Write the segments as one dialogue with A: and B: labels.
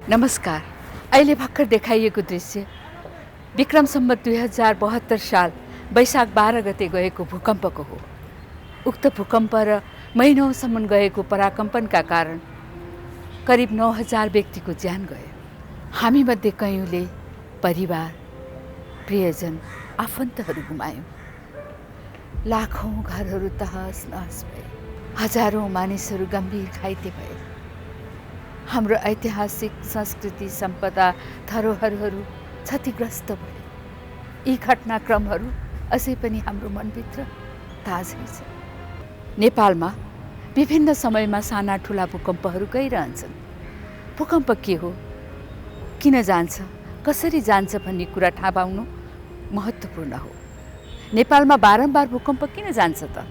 A: नमस्कार। अहिले भर्खर देखाइएको दृश्य विक्रम सम्वत 2072 साल वैशाख 12 गते गएको भूकम्पको हो। उक्त भूकम्प र महिनौसम्म गएको पराकम्पनका कारण करिब 9000 व्यक्तिको ज्यान गयो। हामीमध्ये कयौँले परिवार, प्रियजन, आफन्तहरू गुमायौँ। लाखौँ घरहरू तहस नहस भए। हजारौँ मानिसहरू गम्भीर घाइते भए। हाम्रो ऐतिहासिक संस्कृति सम्पदा धरोहरहरू क्षतिग्रस्त भए। यी घटनाक्रमहरू अझै पनि हाम्रो मनभित्र ताजै छ। नेपालमा विभिन्न समयमा साना ठुला भूकम्पहरू गइरहन्छन्। भूकम्प के हो, किन जान्छ, कसरी जान्छ भन्ने कुरा थाहा पाउनु महत्त्वपूर्ण हो। नेपालमा बारम्बार भूकम्प किन जान्छ त?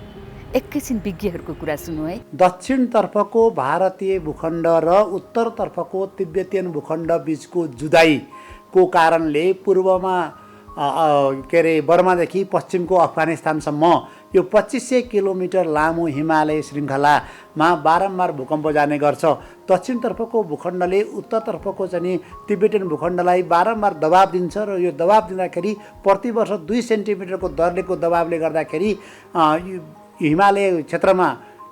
A: एकैछिन विज्ञहरूको कुरा सुन्नु है।
B: दक्षिणतर्फको भारतीय भूखण्ड र उत्तरतर्फको तिब्बतियन भूखण्ड बीचको जुदाईको कारणले पूर्वमा बर्मादेखि पश्चिमको अफगानिस्तानसम्म यो 2500 किलोमिटर लामो हिमालय श्रृङ्खलामा बारम्बार भूकम्प जाने गर्छ। दक्षिणतर्फको भूखण्डले उत्तरतर्फको चाहिँ तिब्बतियन भूखण्डलाई बारम्बार दबाब दिन्छ र यो दबाब दिँदाखेरि प्रतिवर्ष 2 सेन्टिमिटरको दरलेको दबावले गर्दाखेरि हिमालय क्षेत्रमा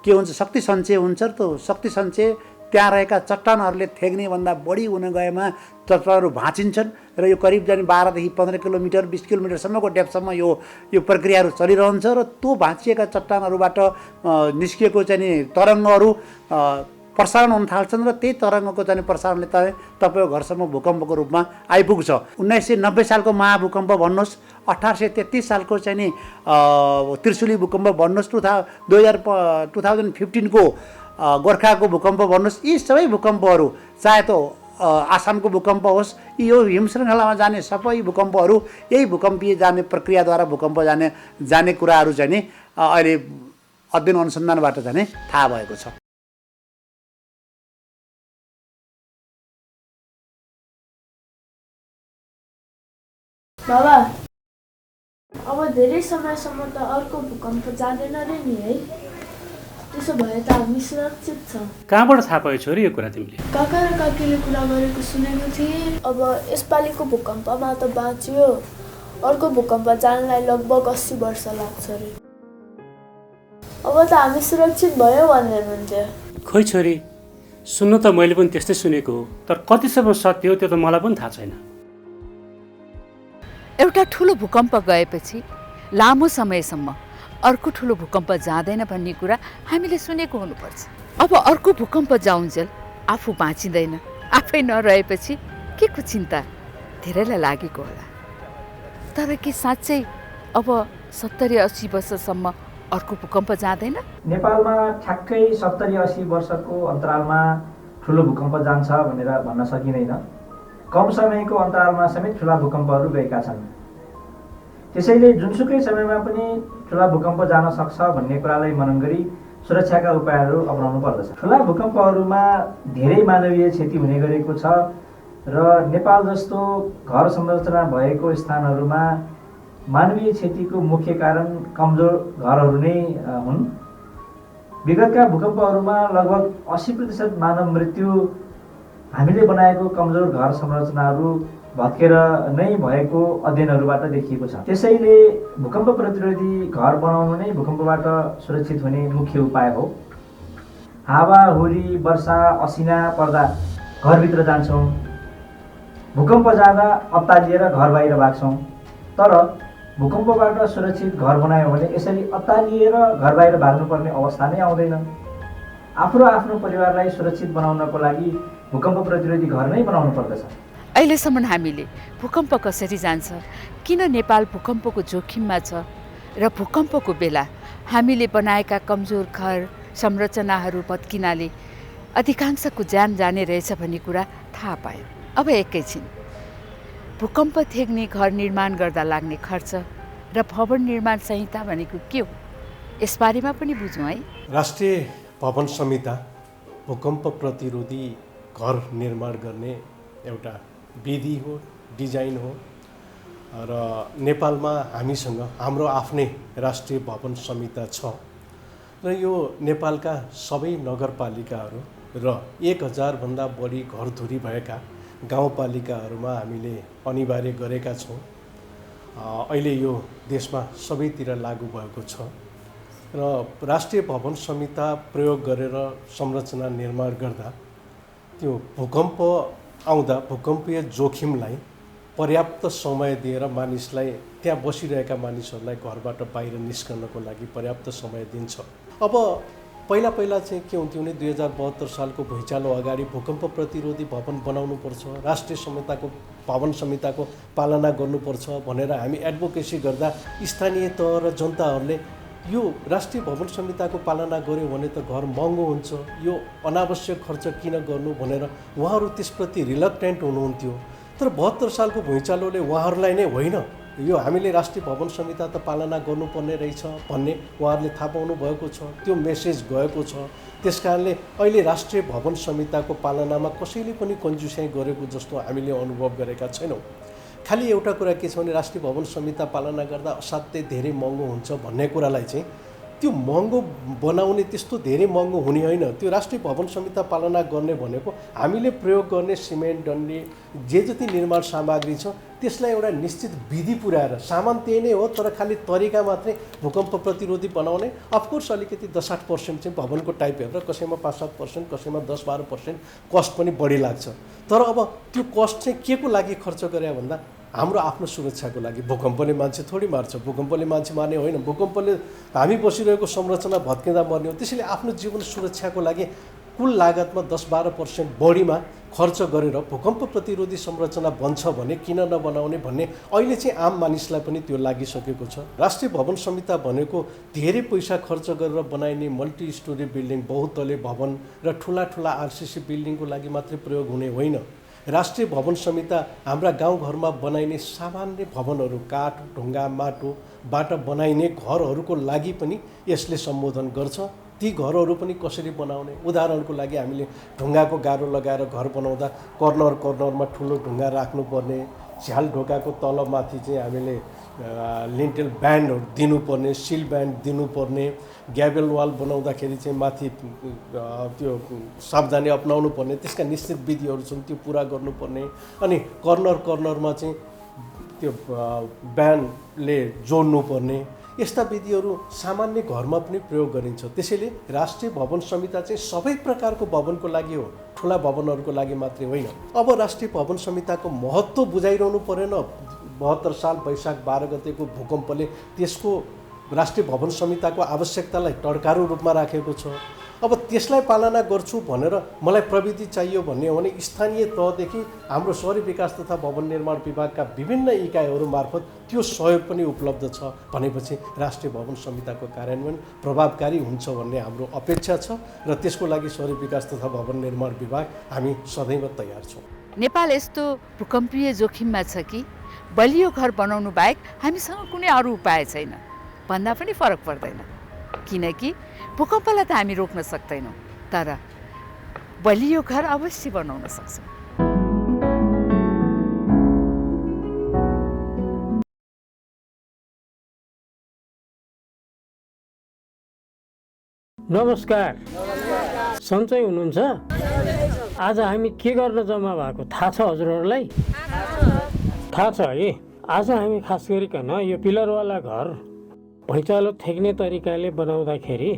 B: के हुन्छ, शक्ति सञ्चय हुन्छ। र त्यो शक्ति सञ्चय त्यहाँ रहेका चट्टानहरूले थेग्ने भन्दा बढी हुन गएमा चट्टानहरू भाँचिन्छन् र यो करिब जाने 12 देखि 15 किलोमिटर 20 किलोमिटरसम्मको डेप्थसम्म यो प्रक्रियाहरू चलिरहन्छ र त्यो भाँचिएका चट्टानहरूबाट निस्किएको चाहिँ तरङ्गहरू प्रसारण हुन थाल्छन् र त्यही तरङ्गको चाहिँ प्रसारणले तपाईँको घरसम्म भूकम्पको रूपमा आइपुग्छ। 1990 सालको महाभूकम्प भन्नुहोस्, 1833 सालको चाहिँ नि त्रिशुली भूकम्प भन्नुहोस्, 2015 को गोर्खाको भूकम्प भन्नुहोस्, यी सबै भूकम्पहरू चाहे त आसामको भूकम्प होस्, यो हिमश्रृङ्खलामा जाने सबै भूकम्पहरू यही भूकम्पीय जाने प्रक्रियाद्वारा भूकम्प जाने कुराहरू चाहिँ नि अहिले अध्ययन अनुसन्धानबाट चाहिँ थाहा भएको छ।
C: बाबा, अब धेरै समयसम्म त अर्को भूकम्प जाँदैन रे नि है? त्यसो भए त हामी सुरक्षित छौँ।
D: कहाँबाट थाहा पायो छोरी यो कुरा तिमीले?
C: काका र काकीले कुरा गरेको सुनेको थिएँ। अब यसपालिको भूकम्पमा त बाँच्यो, अर्को भूकम्प जानलाई लगभग 80 वर्ष लाग्छ रे। अब त हामी सुरक्षित भयो भनेर हुन्थ्यो।
D: खोइ छोरी, सुन्नु त मैले पनि त्यस्तै सुनेको हो, तर कतिसम्म सत्य हो त्यो त मलाई पनि थाहा छैन।
A: एउटा ठुलो भूकम्प गएपछि लामो समयसम्म अर्को ठुलो भूकम्प जाँदैन भन्ने कुरा हामीले सुनेको हुनुपर्छ। अब अर्को भूकम्प जाउन्जेल आफू बाँचिँदैन, आफै नरहेपछि के को चिन्ता धेरैलाई लागेको होला। तर के साँच्चै अब 70-80 वर्षसम्म अर्को भूकम्प जाँदैन?
E: नेपालमा ठ्याक्कै 70-80 वर्षको अन्तरालमा ठुलो भूकम्प जान्छ भनेर भन्न सकिँदैन। कम समयको अन्तरालमा समेत ठुला भूकम्पहरू गएका छन्। त्यसैले जुनसुकै समयमा पनि ठुला भूकम्प जान सक्छ भन्ने कुरालाई मनन गरी सुरक्षाका उपायहरू अपनाउनु पर्दछ। ठुला भूकम्पहरूमा धेरै मानवीय क्षति हुने गरेको छ र नेपाल जस्तो घर संरचना भएको स्थानहरूमा मानवीय क्षतिको मुख्य कारण कमजोर घरहरू नै हुन्। विगतका भूकम्पहरूमा लगभग 80% मानव मृत्यु हामीले बनाएको कमजोर घर संरचनाहरू भत्केर नै भएको अध्ययनहरूबाट देखिएको छ। त्यसैले भूकम्प प्रतिरोधी घर बनाउनु नै भूकम्पबाट सुरक्षित हुने मुख्य उपाय हो। हावाहुरी, वर्षा, असिना पर्दा घरभित्र जान्छौँ, भूकम्प जाँदा अत्तालिएर घर बाहिर भाग्छौँ। तर भूकम्पबाट सुरक्षित घर बनायो भने यसरी अत्तालिएर घर बाहिर भाग्नुपर्ने अवस्था नै आउँदैन। आफू र आफ्नो परिवारलाई सुरक्षित बनाउनको लागि भूकम्प प्रतिरोधी घर नै बनाउनु पर्दछ।
A: अहिलेसम्म हामीले भूकम्प कसरी जान्छ, किन नेपाल भूकम्पको जोखिममा छ र भूकम्पको बेला हामीले बनाएका कमजोर घर संरचनाहरू भत्किनाले अधिकांशको ज्यान जाने रहेछ भन्ने कुरा थाहा पायो। अब एकैछिन भूकम्प थेग्ने घर निर्माण गर्दा लाग्ने खर्च र भवन निर्माण संहिता भनेको के हो, यसबारेमा पनि बुझौँ है।
F: राष्ट्रिय भवन संहिता भूकम्प प्रतिरोधी घर निर्माण गर्ने एउटा विधि हो, डिजाइन हो र नेपालमा हामीसँग हाम्रो आफ्नै राष्ट्रिय भवन संहिता छ र यो नेपालका सबै नगरपालिकाहरू र 1000 भन्दा बढी घरधुरी भएका गाउँपालिकाहरूमा हामीले अनिवार्य गरेका छौँ। अहिले यो देशमा सबैतिर लागू भएको छ र राष्ट्रिय भवन संहिता प्रयोग गरेर संरचना निर्माण गर्दा त्यो भूकम्प आउँदा भूकम्पीय जोखिमलाई पर्याप्त समय दिएर मानिसलाई त्यहाँ बसिरहेका मानिसहरूलाई घरबाट बाहिर निस्कनको लागि पर्याप्त समय दिन्छ। अब पहिला चाहिँ के हुन्थ्यो भने 2072 सालको भुइँचालो अगाडि भूकम्प प्रतिरोधी भवन बनाउनुपर्छ, राष्ट्रिय संहिताको भवन संहिताको पालना गर्नुपर्छ भनेर हामी एडभोकेसी गर्दा स्थानीय तह र जनताहरूले यो राष्ट्रिय भवन संहिताको पालना गर्यो भने त घर महँगो हुन्छ, यो अनावश्यक खर्च किन गर्नु भनेर उहाँहरू त्यसप्रति रिलक्टेन्ट हुनुहुन्थ्यो। तर 72 सालको भुइँचालोले उहाँहरूलाई नै होइन यो हामीले राष्ट्रिय भवन संहिता त पालना गर्नुपर्ने रहेछ भन्ने उहाँहरूले थाहा पाउनु भएको छ, त्यो मेसेज गएको छ। त्यसकारणले अहिले राष्ट्रिय भवन संहिताको पालनामा कसैले पनि कन्जुसाइ गरेको जस्तो हामीले अनुभव गरेका छैनौँ। खालि एउटा कुरा के छ भने राष्ट्रिय भवन संहिता पालना गर्दा असाध्यै धेरै महँगो हुन्छ भन्ने कुरालाई चाहिँ त्यो महँगो बनाउने त्यस्तो धेरै महँगो हुने होइन। त्यो राष्ट्रिय भवन संहिता पालना गर्ने भनेको हामीले प्रयोग गर्ने सिमेन्ट डन्डी जे जति निर्माण सामग्री छ त्यसलाई एउटा निश्चित विधि पुर्याएर सामान त्यही नै हो तर खालि तरिका मात्रै भूकम्प प्रतिरोधी बनाउने। अफकोर्स अलिकति 10-8% चाहिँ भवनको टाइप हेरेर कसैमा 5-7%, कसैमा 10-12% कस्ट पनि बढी लाग्छ। तर अब त्यो कस्ट चाहिँ के को लागि खर्च गरे भन्दा हाम्रो आफ्नो सुरक्षाको लागि। भूकम्पले मान्छे थोडी मार्छ, भूकम्पले मान्छे मार्ने होइन, भूकम्पले हामी बसिरहेको संरचना भत्किँदा मर्ने हो। त्यसैले आफ्नो जीवन सुरक्षाको लागि कुल लागतमा 10-12% बढीमा खर्च गरेर भूकम्प प्रतिरोधी संरचना बन्छ भने किन नबनाउने भन्ने अहिले चाहिँ आम मानिसलाई पनि त्यो लागिसकेको छ। राष्ट्रिय भवन संहिता भनेको धेरै पैसा खर्च गरेर बनाइने मल्टी स्टोरी बिल्डिङ, बहुतले भवन र ठुला आरसीसी बिल्डिङको लागि मात्रै प्रयोग हुने होइन। राष्ट्रिय भवन संहिता हाम्रा गाउँघरमा बनाइने सामान्य भवनहरू, काठ, ढुङ्गा, माटोबाट बनाइने घरहरूको लागि पनि यसले सम्बोधन गर्छ। ती घरहरू पनि कसरी बनाउने, उदाहरणको लागि हामीले ढुङ्गाको गारो लगाएर घर बनाउँदा कर्नरमा ठुलो ढुङ्गा राख्नुपर्ने, झ्याल ढोकाको तलमाथि चाहिँ हामीले लिन्टेल ब्यान्डहरू दिनुपर्ने, सिल ब्यान्ड दिनुपर्ने, ग्याबल वाल बनाउँदाखेरि चाहिँ माथि त्यो सावधानी अपनाउनु पर्ने, त्यसका निश्चित विधिहरू छन् त्यो पुरा गर्नुपर्ने। अनि कर्नरमा चाहिँ त्यो ब्यान्डले जोड्नुपर्ने, यस्ता विधिहरू सामान्य घरमा पनि प्रयोग गरिन्छ। त्यसैले राष्ट्रिय भवन संहिता चाहिँ सबै प्रकारको भवनको लागि हो, ठुला भवनहरूको लागि मात्रै होइन। अब राष्ट्रिय भवन संहिताको महत्त्व बुझाइरहनु परेन। 72 साल वैशाख 12 गतेको भूकम्पले त्यसको राष्ट्रिय भवन संहिताको आवश्यकतालाई टड्कारो रूपमा राखेको छ। अब त्यसलाई पालना गर्छु भनेर मलाई प्रविधि चाहियो भन्ने हो भने स्थानीय तहदेखि हाम्रो शहरी विकास तथा भवन निर्माण विभागका विभिन्न इकाइहरू मार्फत त्यो सहयोग पनि उपलब्ध छ भनेपछि राष्ट्रिय भवन संहिताको कार्यान्वयन प्रभावकारी हुन्छ भन्ने हाम्रो अपेक्षा छ र त्यसको लागि शहरी विकास तथा भवन निर्माण विभाग हामी सदैव तयार छौँ।
A: नेपाल यस्तो भूकम्पीय जोखिममा छ कि बलियो घर बनाउनु बाहेक हामीसँग कुनै अरू उपाय छैन भन्दा पनि फरक पर्दैन। किनकि भूकम्पलाई त हामी रोक्न सक्दैनौँ तर बलियो घर अवश्य बनाउन सक्छौँ।
G: नमस्कार, सन्चै हुनुहुन्छ? आज हामी के गर्न जम्मा भएको थाहा छ हजुरहरूलाई? थाहा छ है। आज हामी खास गरिकन यो पिलरवाला घर भुइँचालो थेक्ने तरिकाले बनाउँदाखेरि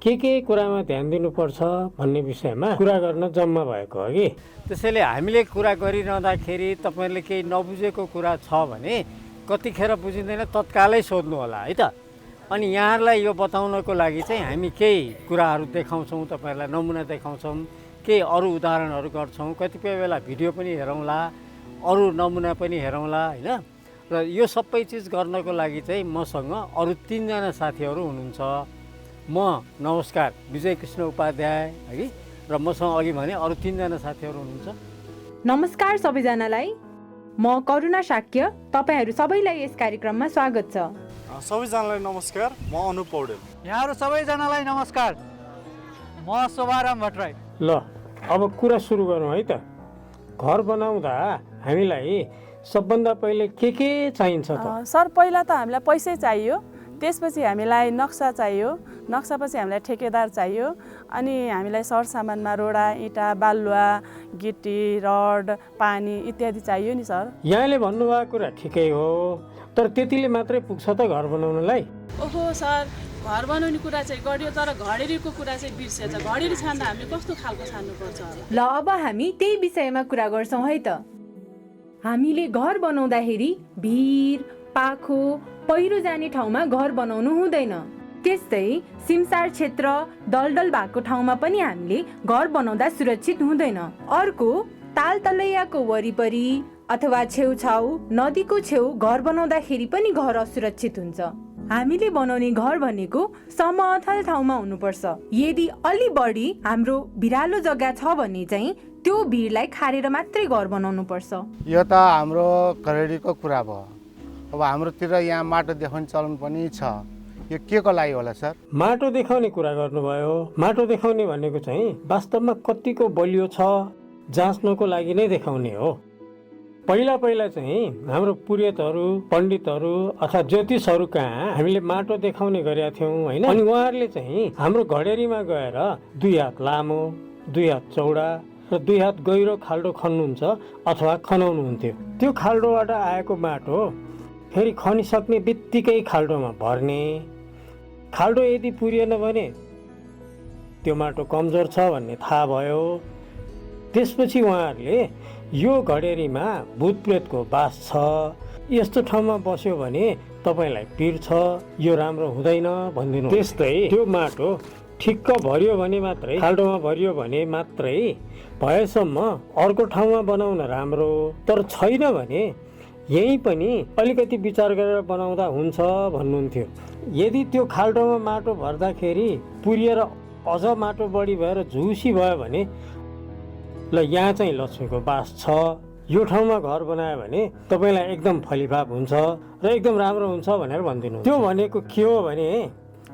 G: के कुरामा ध्यान दिनुपर्छ भन्ने विषयमा कुरा गर्न जम्मा भएको हो कि।
H: त्यसैले हामीले कुरा गरिरहँदाखेरि तपाईँहरूले केही नबुझेको कुरा छ भने कतिखेर बुझिँदैन तत्कालै सोध्नु होला है त। अनि यहाँहरूलाई यो बताउनको लागि चाहिँ हामी केही कुराहरू देखाउँछौँ, तपाईँहरूलाई नमुना देखाउँछौँ, केही अरू उदाहरणहरू गर्छौँ, कतिपय बेला भिडियो पनि हेरौँला, अरू नमुना पनि हेरौँला होइन। र यो सबै चिज गर्नको लागि चाहिँ मसँग अरू 3 जना साथीहरू हुनुहुन्छ। म नमस्कार विजय कृष्ण उपाध्याय है र मसँग अघि भने अरू 3 जना साथीहरू हुनुहुन्छ।
I: नमस्कार सबैजनालाई, म करुणा शाक्य। तपाईँहरू सबैलाई यस कार्यक्रममा स्वागत छ।
J: सबैजनालाई नमस्कार, म अनुप पौडेल।
K: यहाँहरू सबैजनालाई नमस्कार, म शोभाराम भट्टराई।
G: ल अब कुरा सुरु गरौँ है त। घर बनाउँदा हामीलाई सबभन्दा पहिले के चाहिन्छ त?
L: सर पहिला त हामीलाई पैसै चाहियो, त्यसपछि हामीलाई नक्सा चाहियो, नक्सापछि हामीलाई ठेकेदार चाहियो, अनि हामीलाई सरसामानमा रोडा, इँटा, बालुवा, गिटी, रड, पानी इत्यादि चाहियो नि सर।
G: यहाँले भन्नुभएको कुरा ठिकै हो, तर त्यतिले मात्रै पुग्छ त घर बनाउनलाई?
L: ओहो सर, घर बनाउने कुरा चाहिँ गरियो तर घडेरीको कुरा चाहिँ बिर्सेछ। घडेरी छान्दा हामीले कस्तो खालको छान्नुपर्छ होला?
I: ल अब हामी त्यही विषयमा कुरा गर्छौँ है त। हामीले घर बनाउँदाखेरि भिर, पाखो, पहिरो जाने ठाउँमा घर बनाउनु हुँदैन। त्यस्तै सिमसार क्षेत्र, दलदल भएको ठाउँमा पनि हामीले घर बनाउँदा सुरक्षित हुँदैन। अर्को, ताल तलैयाको वरिपरि अथवा छेउछाउ, नदीको छेउ घर बनाउँदाखेरि पनि घर असुरक्षित हुन्छ। हामीले बनाउने घर भनेको समतल ठाउँमा हुनुपर्छ। यदि अलि बढी हाम्रो भिरालो जग्गा छ भने चाहिँ त्यो भिरलाई खारेर मात्रै घर बनाउनु पर्छ।
M: यो त हाम्रो घरेडीको कुरा भयो। अब हाम्रोतिर यहाँ माटो देखाउने चलन पनि छ, यो के को लागि होला सर?
G: माटो देखाउने कुरा गर्नुभयो। माटो देखाउने भनेको चाहिँ वास्तवमा कतिको बलियो छ जाँच्नको लागि नै देखाउने हो। पहिला चाहिँ हाम्रो पुरोहितहरू, पण्डितहरू अथवा ज्योतिषहरू कहाँ हामीले माटो देखाउने गरेका थियौँ होइन। अनि उहाँहरूले चाहिँ हाम्रो घडेरीमा गएर 2 हात लामो, 2 हात चौडा र 2 हात गहिरो खाल्डो खन्नुहुन्छ अथवा खनाउनुहुन्थ्यो। त्यो खाल्डोबाट आएको माटो फेरि खनिसक्ने बित्तिकै खाल्डोमा भर्ने। खाल्डो यदि पुरिएन भने त्यो माटो कमजोर छ भन्ने थाहा भयो। त्यसपछि उहाँहरूले यो घडेरीमा भूतप्रेतको बास छ, यस्तो ठाउँमा बस्यो भने तपाईँलाई पीड छ, यो राम्रो हुँदैन भनिदिनु। त्यस्तै त्यो माटो ठिक्क भरियो भने मात्रै, खाल्डोमा भरियो भने मात्रै भएसम्म अर्को ठाउँमा बनाउन राम्रो, तर छैन भने यही पनि अलिकति विचार गरेर बनाउँदा हुन्छ भन्नुहुन्थ्यो। यदि त्यो खाल्डोमा माटो भर्दाखेरि पुरिएर अझ माटो बढी भएर झुसी भयो भने ल यहाँ चाहिँ लक्ष्मीको बास छ, यो ठाउँमा घर बनायो भने तपाईँलाई एकदम फलिफाप हुन्छ र एकदम राम्रो हुन्छ भनेर भनिदिनु। त्यो भनेको के हो भने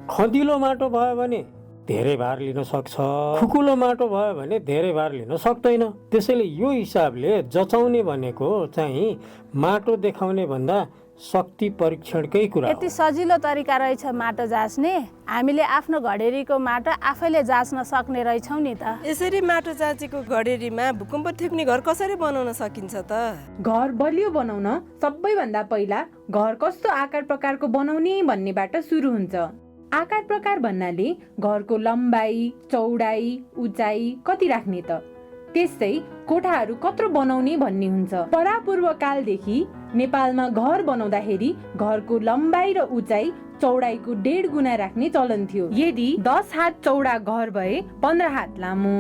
G: खँदिलो माटो भयो भने धेरै भार लिन सक्छ, खुकुलो माटो भयो भने धेरै भार लिन सक्दैन। त्यसैले यो हिसाबले जचाउने भनेको चाहिँ माटो देखाउने भन्दा शक्ति परीक्षणकै कुरा हो।
N: यति सजिलो तरिका रहेछ माटो जाँच्ने। हामीले आफ्नो घडेरीको माटो आफैले जाँच्न सक्ने रहेछौँ नि त।
O: यसरी माटो जाँचेको घडेरीमा भूकम्प ठेक्ने घर कसरी बनाउन सकिन्छ त?
I: घर बलियो बनाउन सबैभन्दा पहिला घर कस्तो आकार प्रकारको बनाउने भन्नेबाट सुरु हुन्छ। आकार प्रकार भन्नाले घरको लम्बाइ, चौडाइ, उचाइ कति राख्ने त, त्यस्तै कोठाहरू कत्रो बनाउने भन्ने हुन्छ। परापूर्व कालदेखि नेपालमा घर बनाउँदाखेरि घरको लम्बाइ र उचाइ चौडाइको 1.5 गुणा राख्ने चलन थियो। यदि 10 हात चौडा घर भए 15 हात लामो,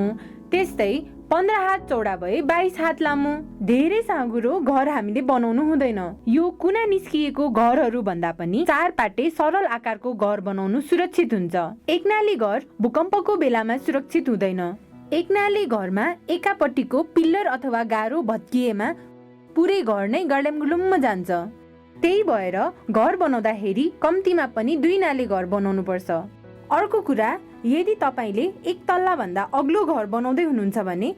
I: त्यस्तै 15 हात चौडा भए 22 हात लामो। धेरै साँघुरो घर हामीले बनाउनु हुँदैन। यो कुना निस्किएको घरहरू भन्दा पनि 4 पाटे सरल आकारको घर बनाउनु सुरक्षित हुन्छ। एकनाली घर भूकम्पको बेलामा सुरक्षित हुँदैन। एकनाली घरमा एकापट्टिको पिल्लर अथवा गारो भत्किएमा पुरै घर नै गडमगुलुम्म जान्छ। त्यही भएर घर बनाउँदाखेरि कम्तीमा पनि 2 नाली घर बनाउनु पर्छ। अर्को कुरा, यदि तपाईँले 1 तल्ला भन्दा अग्लो घर बनाउँदै हुनुहुन्छ भने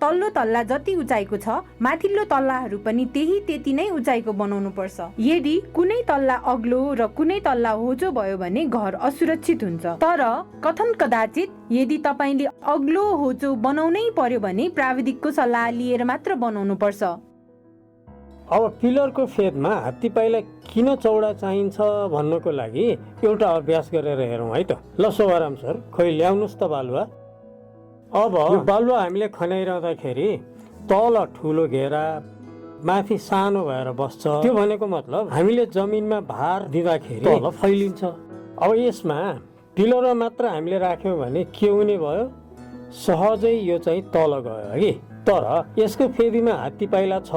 I: तल्लो तल्ला जति उचाइको छ माथिल्लो तल्लाहरू पनि त्यति नै उचाइको बनाउनु पर्छ। यदि कुनै तल्ला अग्लो र कुनै तल्ला होचो भयो भने घर असुरक्षित हुन्छ। तर कथन कदाचित यदि तपाईँले अग्लो होचो बनाउनै पर्यो भने प्राविधिकको सल्लाह लिएर मात्र बनाउनु पर्छ।
G: अब पिलरको फेदमा हात्ती पाइला किन चौडा चाहिन्छ भन्नको लागि एउटा अभ्यास गरेर हेरौँ है त। ल शोभाराम सर, खोइ ल्याउनुहोस् त बालुवा। अब यो बालुवा हामीले खनाइरहँदाखेरि तल ठुलो घेरा माथि सानो भएर बस्छ। त्यो भनेको मतलब हामीले जमिनमा भार दिँदाखेरि तल फैलिन्छ। अब यसमा पिलरमा मात्र हामीले राख्यौँ भने के हुने भयो, सहजै यो चाहिँ तल गयो कि। तर यसको फेदीमा हात्ती पाइला छ,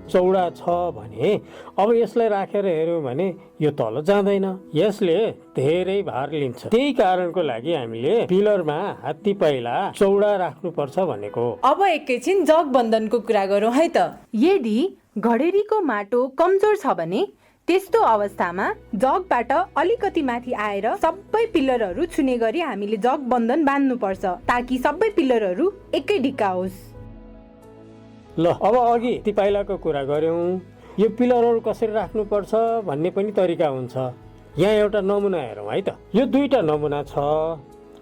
G: चौडा छ भने अब यसलाई राखेर हेऱ्यौँ भने यो तल जाँदैन, यसले धेरै भार लिन्छ। त्यही कारणको लागि हामीले पिलरमा हात्ती पाइला चौडा राख्नुपर्छ भनेको।
I: अब एकैछिन जगबन्धनको कुरा गरौँ है त। यदि घडेरीको माटो कमजोर छ भने त्यस्तो अवस्थामा जगबाट अलिकति माथि आएर सबै पिलरहरू छुने गरी हामीले जगबन्धन बाँध्नुपर्छ, ताकि सबै पिलरहरू एकै ढिक्का होस्।
G: ल अब अघि ती पाइलाको कुरा गऱ्यौँ। यो पिलरहरू कसरी राख्नुपर्छ भन्ने पनि तरिका हुन्छ। यहाँ एउटा नमुना हेरौँ है त। यो दुईटा नमुना छ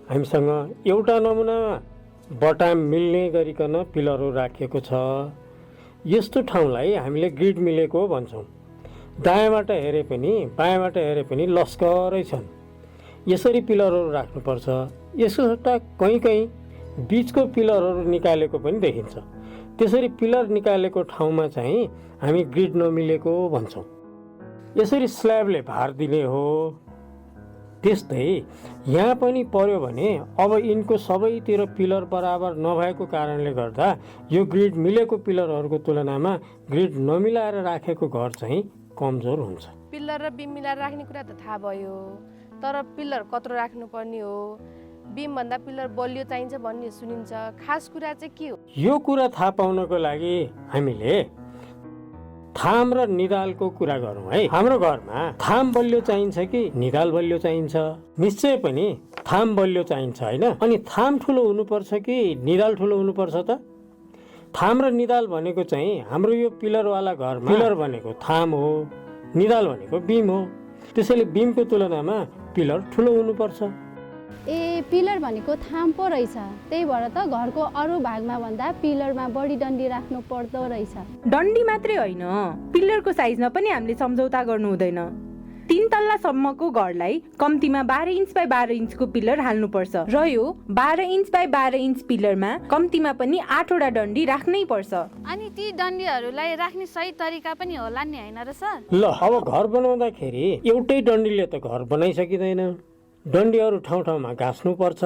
G: हामीसँग। एउटा नमुनामा बटाम मिल्ने गरिकन पिलरहरू राखिएको छ। यस्तो ठाउँलाई हामीले ग्रिड मिलेको भन्छौँ। दायाँबाट हेरे पनि बायाँबाट हेरे पनि लस्करै छन्। यसरी पिलरहरू राख्नुपर्छ। यसको सट्टा कहीँ कहीँ बिचको पिलरहरू निकालेको पनि देखिन्छ। त्यसरी पिलर निकालेको ठाउँमा चाहिँ हामी ग्रिड नमिलेको भन्छौँ। यसरी स्ल्याबले भार दिने हो। त्यस्तै यहाँ पनि पर्यो भने अब यिनको सबैतिर पिलर बराबर नभएको कारणले गर्दा यो ग्रिड मिलेको पिलरहरूको तुलनामा ग्रिड नमिलाएर राखेको घर चाहिँ कमजोर हुन्छ।
O: पिल्लर र बिम मिलाएर राख्ने कुरा त थाहा भयो, तर पिल्लर कत्रो राख्नुपर्ने हो, बिमभन्दा पिल्लर बलियो चाहिन्छ भन्ने सुनिन्छ। खास कुरा चाहिँ के हो?
G: यो कुरा थाहा पाउनको लागि हामीले थाम र निदालको कुरा गरौँ है। हाम्रो घरमा थाम बलियो चाहिन्छ कि निदाल बलियो चाहिन्छ? निश्चय पनि थाम बलियो चाहिन्छ होइन? अनि थाम ठुलो हुनुपर्छ कि निदाल ठुलो हुनुपर्छ त? थाम र निदाल भनेको चाहिँ हाम्रो यो पिलरवाला घरमा पिलर भनेको थाम हो, निदाल भनेको बिम हो। त्यसैले बिमको तुलनामा पिलर ठुलो हुनुपर्छ।
P: ए पिलर भनेको थाम पो रहेछ, त्यही भएर त घरको अरू भागमा भन्दा पिलरमा बढी डन्डी राख्नु पर्दो रहेछ।
I: डन्डी मात्रै होइन, पिलरको साइजमा पनि हामीले सम्झौता गर्नु हुँदैन। 3 तल्लासम्मको घरलाई कम्तीमा 12 इन्च बाई 12 इन्चको पिलर हाल्नुपर्छ र यो 12 इन्च बाई 12 इन्च पिलरमा कम्तीमा पनि 8 वटा डन्डी राख्नै पर्छ।
P: अनि ती डन्डीहरूलाई राख्ने सही तरिका पनि होला नि हैन र सर?
G: ल अब घर बनाउँदाखेरि एउटै डन्डीले त घर बनाइसकिँदैन। डन्डीहरू ठाउँ ठाउँमा गाँच्नुपर्छ।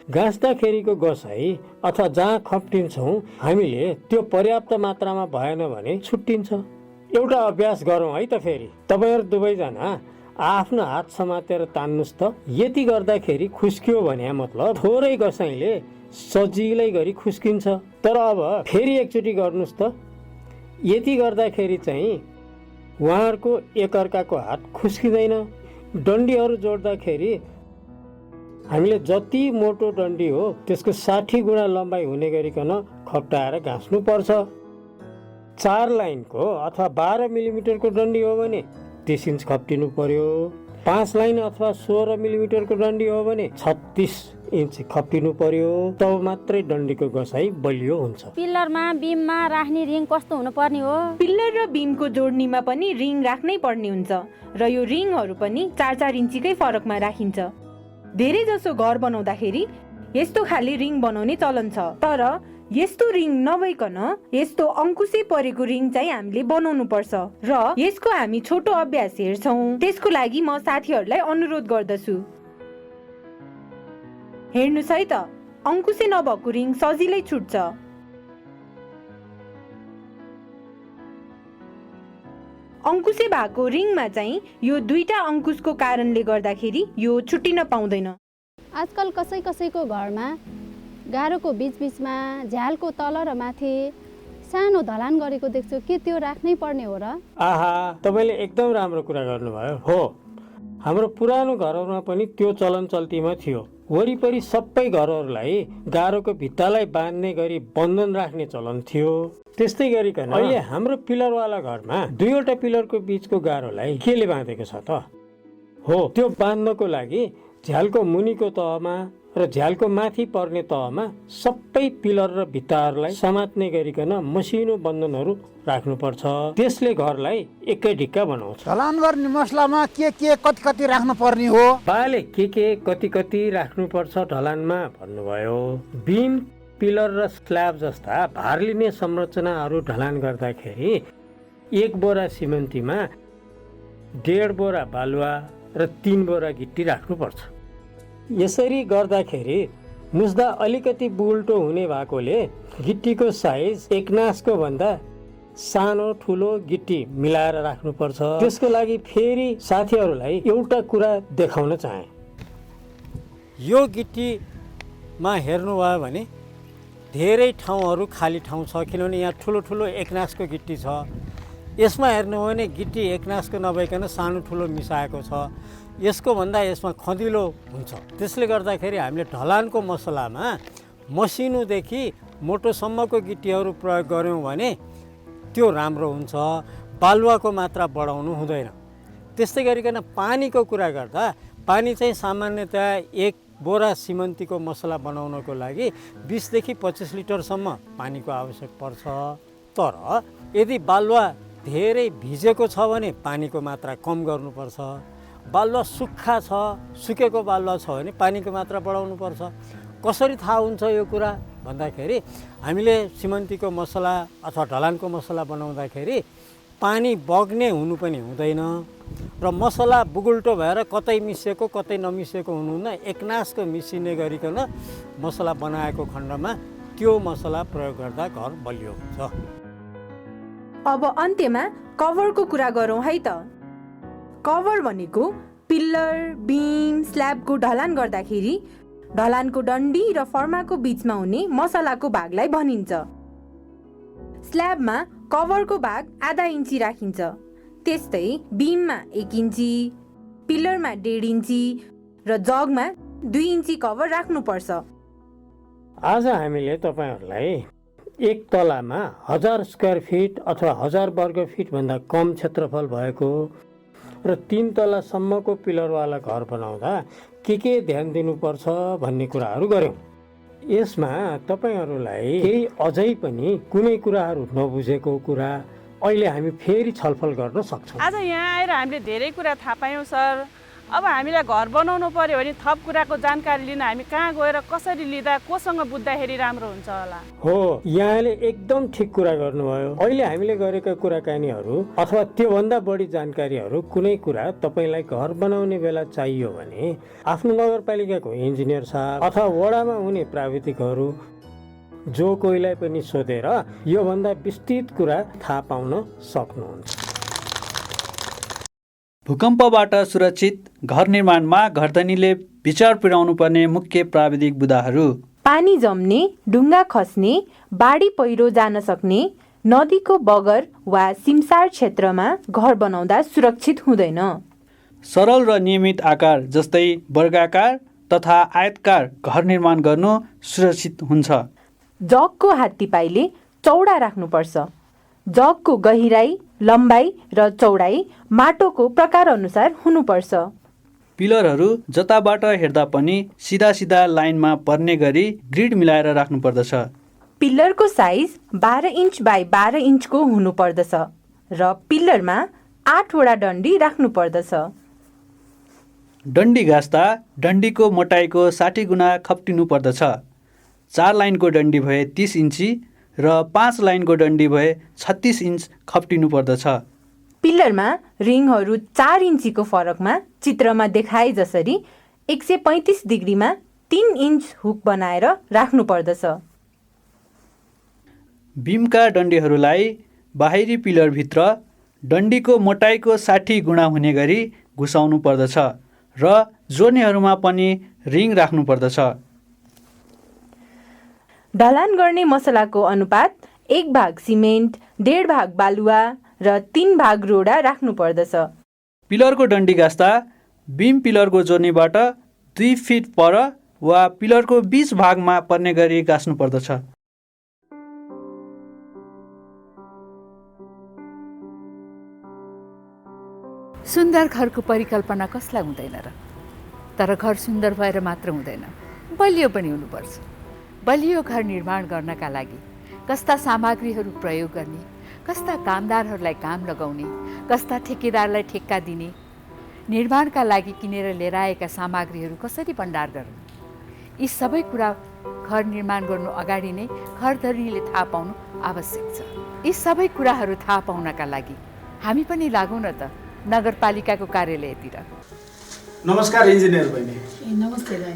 G: गाँच्दाखेरिको गसाइ अथवा जहाँ खप्टिन्छौँ हामीले त्यो पर्याप्त मात्रामा भएन भने छुट्टिन्छ। एउटा अभ्यास गरौँ है त। फेरि तपाईँहरू दुवैजना आफ्नो हात समातेर तान्नुहोस् त। यति गर्दाखेरि खुस्कियो भने मतलब थोरै गसाइले सजिलै गरी खुस्किन्छ। तर अब फेरि एकचोटि गर्नुहोस् त। यति गर्दाखेरि चाहिँ उहाँहरूको एकअर्काको हात खुस्किँदैन। डन्डीहरू जोड्दाखेरि हामीले जति मोटो डन्डी हो त्यसको 60 गुणा लम्बाइ हुने गरिकन खप्टाएर गाँच्नुपर्छ। 4 लाइनको अथवा 12 मिलिमिटरको डन्डी हो भने 30 इन्च खप्टिनु पर्यो। 5 लाइन अथवा 16 मिलिमिटरको डन्डी हो भने 36 इन्च खप्टिनु पर्यो। तब मात्रै डन्डीको गसाइ बलियो हुन्छ।
P: पिलरमा बिममा राख्ने रिङ कस्तो हुनुपर्ने हो?
I: पिलर र बिमको जोड्नीमा पनि रिङ राख्नै पर्ने हुन्छ र यो रिङहरू पनि 4-4 इन्चीकै फरकमा राखिन्छ। धेरै जसो घर बनाउँदाखेरि यस्तो खाली रिङ बनाउने चलन छ, तर यस्तो रिङ नभइकन यस्तो अंकुशे परेको रिङ चाहिँ हामीले बनाउनु पर्छ र यसको हामी छोटो अभ्यास हेर्छौं। त्यसको लागि म साथीहरूलाई अनुरोध गर्दछु। हेर्नुस् है त, अंकुशे नभएको रिङ सजिलै छुट्छ। अंकुशे भएको रिङमा चाहिँ यो 2टा अंकुशको कारणले गर्दाखेरि यो छुट्टिन पाउँदैन।
P: आजकल कसै कसैको घरमा गारोको बीचबीचमा झ्यालको तल र माथि सानो ढलान गरेको देख्छु, के त्यो राख्नै पर्ने हो र?
G: आहा, तपाईले एकदम राम्रो कुरा गर्नुभयो। हो, हाम्रो पुरानो घरहरूमा पनि त्यो चलन चल्तीमा थियो। वरिपरि सबै घरहरूलाई गारोको भित्तालाई बाँध्ने गरी बन्धन राख्ने चलन थियो। त्यस्तै गरिकन अहिले हाम्रो पिलरवाला घरमा 2वटा पिलरको बीचको गारोलाई केले बाँधेको छ त? हो, त्यो बाँध्नको लागि झ्यालको मुनिको तहमा र झ्यालको माथि पर्ने तहमा सबै पिलर र भित्ताहरूलाई समात्ने गरिकन मसिनो बन्धनहरू राख्नुपर्छ। त्यसले घरलाई एकै ढिक्का बनाउँछ।
K: ढलान गर्ने मसलामा के कति कति राख्नु पर्ने हो?
G: बाले के कति कति राख्नुपर्छ ढलानमा भन्नुभयो। बिम, पिलर र स्ल्याब जस्ता भार लिने संरचनाहरू ढलान गर्दाखेरि 1 बोरा सिमेन्टीमा 1.5 बोरा बालुवा र 3 बोरा गिट्टी राख्नुपर्छ। यसरी गर्दाखेरि मुस्दा अलिकति बुल्टो हुने भएकोले गिट्टीको साइज एकनासको भन्दा सानो ठुलो गिट्टी मिलाएर राख्नुपर्छ। त्यसको लागि फेरि साथीहरूलाई एउटा कुरा देखाउन चाहे।
H: यो गिट्टीमा हेर्नुभयो भने धेरै ठाउँहरू खाली ठाउँ छ, किनभने यहाँ ठुलो ठुलो एकनासको गिट्टी छ। यसमा हेर्नु हो भने गिट्टी एकनासको नभइकन सानो ठुलो मिसाएको छ। यसको भन्दा यसमा खँदिलो हुन्छ। त्यसले गर्दाखेरि हामीले ढलानको मसलामा मसिनोदेखि मोटोसम्मको गिट्टीहरू प्रयोग गऱ्यौँ भने त्यो राम्रो हुन्छ। बालुवाको मात्रा बढाउनु हुँदैन। त्यस्तै गरिकन पानीको कुरा गर्दा पानी चाहिँ सामान्यतया 1 बोरा सिमन्तीको मसला बनाउनको लागि 20 देखि 25 लिटरसम्म पानीको आवश्यक पर्छ। तर यदि बालुवा धेरै भिजेको छ भने पानीको मात्रा कम गर्नुपर्छ। बालुवा सुक्खा छ, सुकेको बालुवा छ भने पानीको मात्रा बढाउनुपर्छ। कसरी थाहा हुन्छ यो कुरा भन्दाखेरि हामीले सिमन्तीको मसला अथवा ढलानको मसला बनाउँदाखेरि पानी बग्ने हुनु पनि हुँदैन र मसला बुगुल्टो भएर कतै मिसिएको कतै नमिसिएको हुनुहुन्न। एकनासको मिसिने गरिकन मसला बनाएको खण्डमा त्यो मसला प्रयोग गर्दा घर बलियो हुन्छ।
I: अब अन्त्यमा कभरको कुरा गरौँ है त। कभर भनेको पिल्लर, बिम, स्ल्याबको ढलान गर्दाखेरि ढलानको डन्डी र फर्माको बीचमा हुने मसलाको भागलाई भनिन्छ। स्ल्याबमा कभरको भाग आधा इन्ची राखिन्छ। त्यस्तै बिममा 1 इन्ची, पिल्लरमा 1.5 इन्ची र जगमा 2 इन्ची कभर राख्नुपर्छ।
G: आज हामीले तपाईँहरूलाई एक तलामा 1000 स्क्वायर फिट अथवा 1000 वर्ग फिट भन्दा कम क्षेत्रफल भएको र 3 तलासम्मको पिलरवाला घर बनाउँदा के ध्यान दिनुपर्छ भन्ने कुराहरू गऱ्यौँ। यसमा तपाईँहरूलाई केही अझै पनि कुनै कुराहरू नबुझेको कुरा अहिले हामी फेरि छलफल गर्न सक्छौँ।
L: आज यहाँ आएर हामीले धेरै कुरा थाहा पायौँ सर। अब हामीलाई घर बनाउनु पर्यो भने थप कुराको जानकारी लिन हामी कहाँ गएर कसरी लिँदा कोसँग बुझ्दाखेरि राम्रो हुन्छ होला?
G: हो, यहाँले एकदम ठिक कुरा गर्नुभयो। अहिले हामीले गरेका कुराकानीहरू अथवा त्योभन्दा बढी जानकारीहरू कुनै कुरा तपाईँलाई घर बनाउने बेला चाहियो भने आफ्नो नगरपालिकाको इन्जिनियर साहब अथवा वडामा हुने प्राविधिकहरू जो कोहीलाई पनि सोधेर योभन्दा विस्तृत कुरा थाहा पाउन सक्नुहुन्छ।
K: भूकम्पबाट सुरक्षित घर निर्माणमा घरधनीले विचार पुर्याउनु पर्ने मुख्य प्राविधिक बुदाहरू:
I: पानी जम्ने, ढुङ्गा खस्ने, बाढी पहिरो जान सक्ने, नदीको बगर वा सिमसार क्षेत्रमा घर बनाउँदा सुरक्षित हुँदैन।
K: सरल र नियमित आकार जस्तै वर्गाकार तथा आयतकार घर निर्माण गर्नु सुरक्षित हुन्छ।
I: जगको हात्तीपाइले चौडा राख्नुपर्छ। जगको गहिराई, लम्बाई र चौडाई माटोको प्रकार अनुसार हुनुपर्छ।
K: पिलरहरू जताबाट हेर्दा पनि सिधा सिधा लाइनमा पर्ने गरी ग्रिड मिलाएर राख्नुपर्दछ।
I: पिल्लरको साइज 12 इन्च बाई 12 इन्चको हुनुपर्दछ र पिल्लरमा 8 वटा डन्डी राख्नुपर्दछ।
K: डन्डी गास्दा डन्डीको मोटाइको 60 गुणा खप्टिनु पर्दछ। 4 लाइनको डन्डी भए 30 इन्ची र 5 लाइनको डन्डी भए 36 इन्च खप्टिनु पर्दछ।
I: पिल्लरमा रिङहरू 4 इन्चीको फरकमा चित्रमा देखाए जसरी 135 डिग्रीमा 3 इन्च हुक बनाएर राख्नु पर्दछ।
K: बिमका डन्डीहरूलाई बाहिरी पिलरभित्र डन्डीको मोटाइको 60 गुणा हुने गरी घुसाउनु पर्दछ र जोर्नीहरूमा पनि रिङ राख्नु पर्दछ।
I: ढलान गर्ने मसलाको अनुपात 1 भाग सिमेन्ट, 1.5 भाग बालुवा र 3 भाग रोडा राख्नु पर्दछ।
K: पिलरको डन्डी गास्दा बिम पिलरको जोर्नीबाट 2 फिट पर वा पिलरको 20 भागमा पर्ने गरी गाँस्नु पर्दछ।
A: सुन्दर घरको परिकल्पना कसलाई हुँदैन र? तर घर सुन्दर भएर मात्र हुँदैन, बलियो पनि हुनुपर्छ। बलियो घर निर्माण गर्नका लागि कस्ता सामग्रीहरू प्रयोग गर्ने, कस्ता कामदारहरूलाई काम लगाउने, कस्ता ठेकेदारलाई ठेक्का दिने, निर्माणका लागि किनेर लिएर आएका सामग्रीहरू कसरी भण्डार गर्ने, यी सबै कुरा घर निर्माण गर्नु अगाडि नै घरधनीले थाहा पाउनु आवश्यक छ। यी सबै कुराहरू थाहा पाउनका लागि हामी पनि लागौँ न त नगरपालिकाको कार्यालयतिर।
Q: नमस्कार इन्जिनियर बहिनी।
R: नमस्ते दाइ।